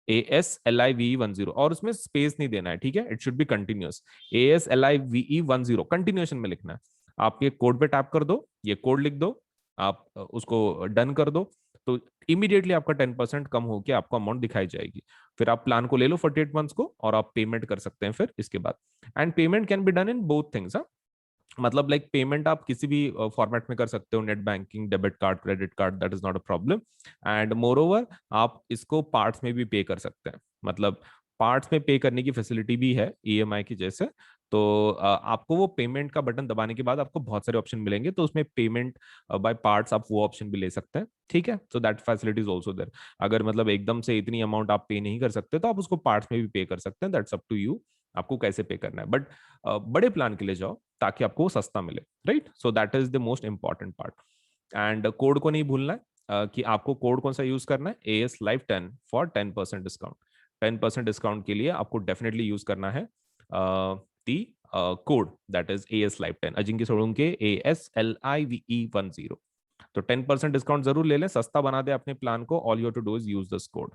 Speaker 1: AS LIVE 10, और उसमें स्पेस नहीं देना है, ठीक है, it should be continuous. AS LIVE 10 continuation में लिखना है। आप ये कोड पे टैप कर दो, ये कोड लिख दो, आप उसको डन कर दो, तो इमीडिएटली आपका 10% कम होकर आपको अमाउंट दिखाई जाएगी। फिर आप प्लान को ले लो 48 मंथ्स को, और आप पेमेंट कर सकते हैं फिर इसके बाद। And payment can be done in both things. मतलब लाइक पेमेंट आप किसी भी फॉर्मेट में कर सकते हो, net banking, debit card, credit card, that is not a problem. And more over आप इसको पार्ट्स में भी पे कर सकते हैं, मतलब पार्ट्स में पे करने की फैसिलिटी भी है EMI की जैसे। तो आपको वो पेमेंट का बटन दबाने के बाद आपको बहुत सारे ऑप्शन मिलेंगे, तो उसमें पेमेंट बाय पार्ट्स आप वो ऑप्शन भी ले सकते हैं, ठीक है। So that facility is also there. अगर मतलब एकदम से इतनी अमाउंट आप पे नहीं कर सकते तो आप उसको पार्ट्स में भी पे कर सकते हैं, दैट्स अप टू यू, आपको कैसे पे करना है। बट बड़े प्लान के लिए जाओ ताकि आपको वो सस्ता मिले, right. So that is the most important part. And code को नहीं भूलना है, कि आपको कोड कौन सा यूज करना है, AS Live 10 for 10% discount. 10% discount के लिए आपको डेफिनेटली यूज करना है दी code that is AS Live 10, Ajinkya Solanke ASLIVE10। तो 10% डिस्काउंट जरूर ले लें, सस्ता बना दे अपने प्लान को। All you to do is use this code.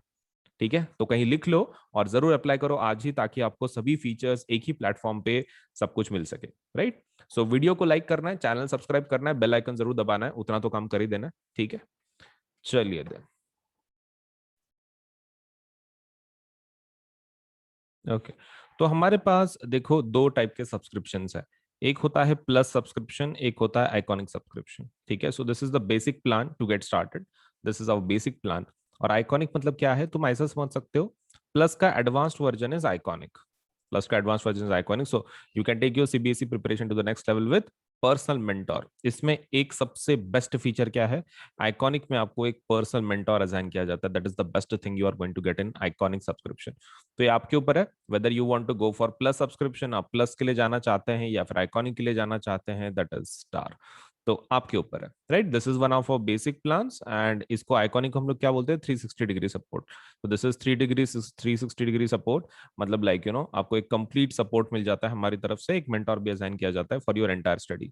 Speaker 1: ठीक है, तो कहीं लिख लो और जरूर अप्लाई करो आज ही, ताकि आपको सभी फीचर्स एक ही प्लेटफॉर्म पे सब कुछ मिल सके। राइट, सो वीडियो को लाइक करना है, चैनल सब्सक्राइब करना है, बेल आइकन जरूर दबाना है, उतना तो काम कर ही देना है। ठीक है, चलिए देन। ओके, तो हमारे पास देखो दो टाइप के सब्सक्रिप्शंस है। एक होता है प्लस सब्सक्रिप्शन, एक होता है आइकॉनिक सब्सक्रिप्शन। ठीक है, so this is the basic plan to get started. This is our basic plan. और आइकॉनिक मतलब क्या है, तुम ऐसा समझ सकते हो, प्लस का advanced version is iconic. Plus का advance version is iconic, so you can take your CBSE preparation to the next level with personal mentor. इसमें एक सबसे बेस्ट फीचर क्या है, आइकॉनिक में आपको एक पर्सनल मेंटोर असाइन किया जाता है। That is the best thing you are going to get in iconic subscription. तो ये आपके ऊपर है whether you want to go for plus subscription, आप प्लस के लिए जाना चाहते हैं या फिर आइकॉनिक के लिए जाना चाहते हैं, दैट इज स्टार। तो आपके ऊपर है। Right, this is one of our basic plans, and इसको आइकॉनिक हम लोग क्या बोलते हैं, 360 डिग्री सपोर्ट। तो दिस इज 360 डिग्री सपोर्ट। मतलब लाइक यू नो आपको एक कंप्लीट सपोर्ट मिल जाता है हमारी तरफ से, एक मेंटोर भी असाइन किया जाता है for your entire study.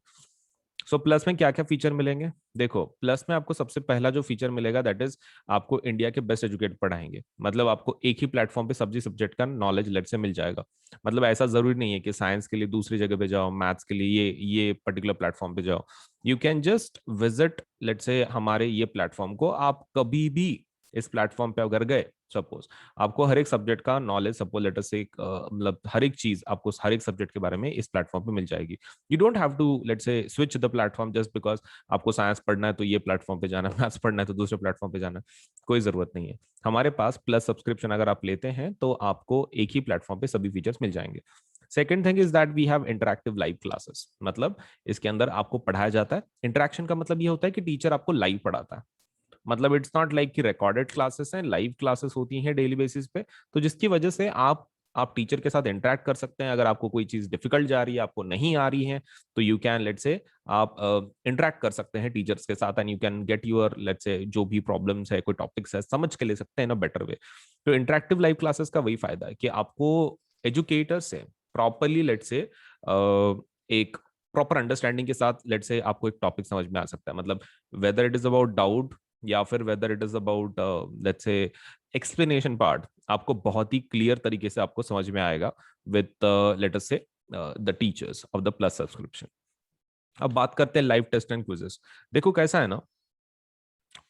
Speaker 1: So plus में क्या क्या फीचर मिलेंगे, देखो प्लस में आपको सबसे पहला जो फीचर मिलेगा दैट इज आपको इंडिया के बेस्ट एजुकेट पढ़ाएंगे। मतलब आपको एक ही प्लेटफॉर्म पे सभी सब्जेक्ट का नॉलेज लेट से मिल जाएगा। मतलब ऐसा जरूरी नहीं है कि साइंस के लिए दूसरी जगह पे जाओ, मैथ्स के लिए ये पर्टिकुलर प्लेटफॉर्म पे जाओ। You can just visit let say हमारे ये प्लेटफॉर्म को, आप कभी भी इस प्लेटफॉर्म पे अगर गए, सपोज आपको हर एक सब्जेक्ट का नॉलेज, सपोज लेटर से मतलब हर एक चीज आपको हर एक सब्जेक्ट के बारे में इस प्लेटफॉर्म पे मिल जाएगी। You don't have to let से switch the platform just because आपको साइंस पढ़ना है तो ये प्लेटफॉर्म पे जाना है, मैथ्स पढ़ना है तो दूसरे प्लेटफॉर्म पे जाना है। कोई जरूरत नहीं है। हमारे पास प्लस सब्सक्रिप्शन अगर आप लेते हैं तो आपको एक ही प्लेटफॉर्म पे सभी फीचर्स मिल जाएंगे। Second thing is that we have interactive live classes. मतलब इसके अंदर आपको पढ़ाया जाता है। इंटरेक्शन का मतलब ये होता है कि टीचर आपको लाइव पढ़ाता है। मतलब इट्स नॉट लाइक कि रिकॉर्डेड क्लासेस हैं, लाइव क्लासेस होती हैं डेली बेसिस पे। तो जिसकी वजह से आप टीचर के साथ इंटरेक्ट कर सकते हैं। अगर आपको कोई चीज डिफिकल्ट जा रही है, आपको नहीं आ रही है, तो यू कैन लेट से आप इंटरेक्ट कर सकते हैं टीचर्स के साथ, and you can get your let say जो भी प्रॉब्लम्स है, कोई टॉपिक्स है, समझ के ले सकते हैं इन अ बेटर वे। तो इंटरेक्टिव लाइव क्लासेस का वही फायदा है कि आपको एजुकेटर से प्रॉपरली लेट से एक प्रॉपर अंडरस्टैंडिंग के साथ लेट से आपको एक टॉपिक समझ में आ सकता है। मतलब weather it is about doubt या फिर weather it is about let's say explanation part, आपको बहुत ही क्लियर तरीके से आपको समझ में आएगा विद लेट अस से the teachers of the plus subscription. अब बात करते हैं लाइव टेस्ट एंड क्विजेस। देखो कैसा है ना,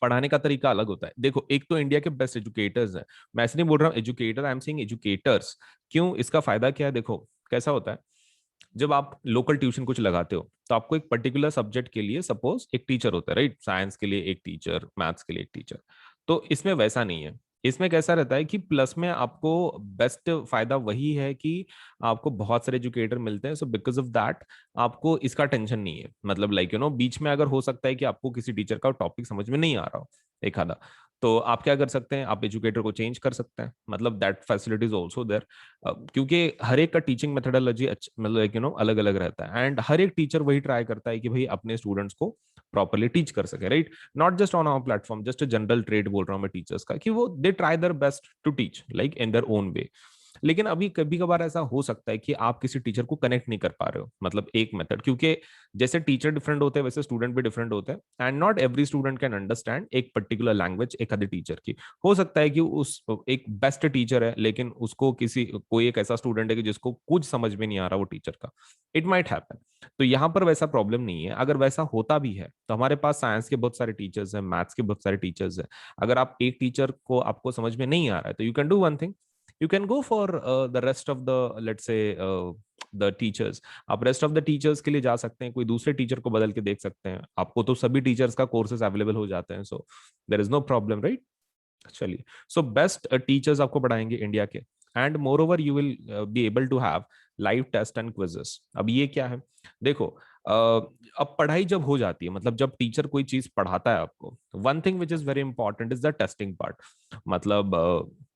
Speaker 1: पढ़ाने का तरीका अलग होता है। देखो एक तो इंडिया के बेस्ट एजुकेटर्स हैं, मैं ऐसे नहीं बोल रहा हूँ educator, I am saying educators. क्यों, इसका फायदा क्या है, देखो कैसा होता है। जब आप लोकल ट्यूशन कुछ लगाते हो तो आपको एक पर्टिकुलर सब्जेक्ट के लिए सपोज एक टीचर होता है, राइट। साइंस के लिए एक टीचर, मैथ्स के लिए एक टीचर। तो इसमें वैसा नहीं है। इसमें कैसा रहता है कि प्लस में आपको बेस्ट फायदा वही है कि आपको बहुत सारे एजुकेटर मिलते हैं। सो बिकॉज ऑफ दैट आपको इसका टेंशन नहीं है। मतलब लाइक यू नो बीच में अगर हो सकता है कि आपको किसी टीचर का टॉपिक समझ में नहीं आ रहा हो एक आधा, तो आप क्या कर सकते हैं, आप एजुकेटर को चेंज कर सकते हैं। मतलब दैट फैसिलिटीज ऑल्सो देयर। क्योंकि हर एक का टीचिंग मेथोडोलॉजी मतलब यू नो अलग अलग रहता है, एंड हर एक टीचर वही ट्राई करता है कि भाई अपने स्टूडेंट्स को प्रॉपरली टीच कर सके, right. Not just on our platform, just a general trade बोल रहा हूँ मैं टीचर्स का, कि वो they try their best to teach like in their own way. लेकिन अभी कभी कभार ऐसा हो सकता है कि आप किसी टीचर को कनेक्ट नहीं कर पा रहे हो, मतलब एक मेथड, क्योंकि जैसे टीचर डिफरेंट होते हैं वैसे स्टूडेंट भी डिफरेंट होते हैं, and not every student can understand एक पर्टिकुलर लैंग्वेज एक आधे टीचर की। हो सकता है कि उस एक बेस्ट टीचर है लेकिन उसको किसी कोई एक ऐसा स्टूडेंट है कि जिसको कुछ समझ में नहीं आ रहा वो टीचर का। It might happen. तो यहाँ पर वैसा प्रॉब्लम नहीं है। अगर वैसा होता भी है तो हमारे पास साइंस के बहुत सारे टीचर्स हैं, मैथ्स के बहुत सारे टीचर्स हैं। अगर आप एक टीचर को आपको समझ में नहीं आ रहा है तो you can do one thing, you can go for the rest of the let's say the teachers। आप रेस्ट ऑफ द टीचर्स के लिए जा सकते हैं, कोई दूसरे टीचर को बदल के देख सकते हैं। आपको तो सभी टीचर्स का कोर्सेज अवेलेबल हो जाते हैं, so there is no problem, right. चलिए, सो बेस्ट टीचर्स आपको पढ़ाएंगे इंडिया के, and moreover you will be able to have live test and quizzes. अब ये क्या है, देखो अब पढ़ाई जब हो जाती है, मतलब जब टीचर कोई चीज पढ़ाता है आपको, one thing which is very important is the testing part. मतलब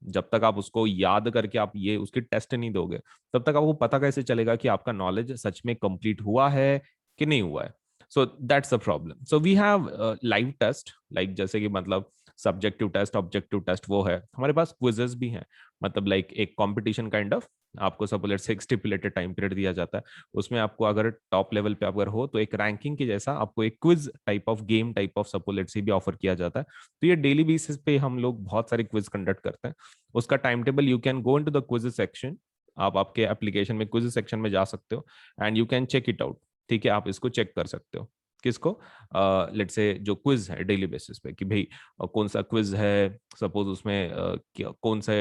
Speaker 1: जब तक आप उसको याद करके आप ये उसकी टेस्ट नहीं दोगे, तब तक आपको पता कैसे चलेगा कि आपका नॉलेज सच में कंप्लीट हुआ है कि नहीं हुआ है। So that's a problem. So we have live test, like जैसे कि मतलब सब्जेक्टिव टेस्ट, ऑब्जेक्टिव टेस्ट वो है। हमारे पास क्विजेस भी हैं, मतलब लाइक एक कंपटीशन काइंड ऑफ। आपको सब लेट से एक स्टिपुलेटेड टाइम पीरियड दिया जाता है, उसमें आपको अगर टॉप लेवल पे अगर हो तो एक रैंकिंग के जैसा आपको एक quiz type of game type of सपोलेट से भी ऑफर किया जाता है। तो ये डेली बेसिस पे हम लोग बहुत सारे क्विज कंडक्ट करते हैं। उसका time table you can go into the quiz section, आप आपके एप्लीकेशन में क्विज सेक्शन में जा सकते हो and you can check it out. ठीक है, आप इसको चेक कर सकते हो। किसको? लेट्स से जो क्विज है डेली बेसिस पे कि भाई कौन सा क्विज है, सपोज उसमें कौन सा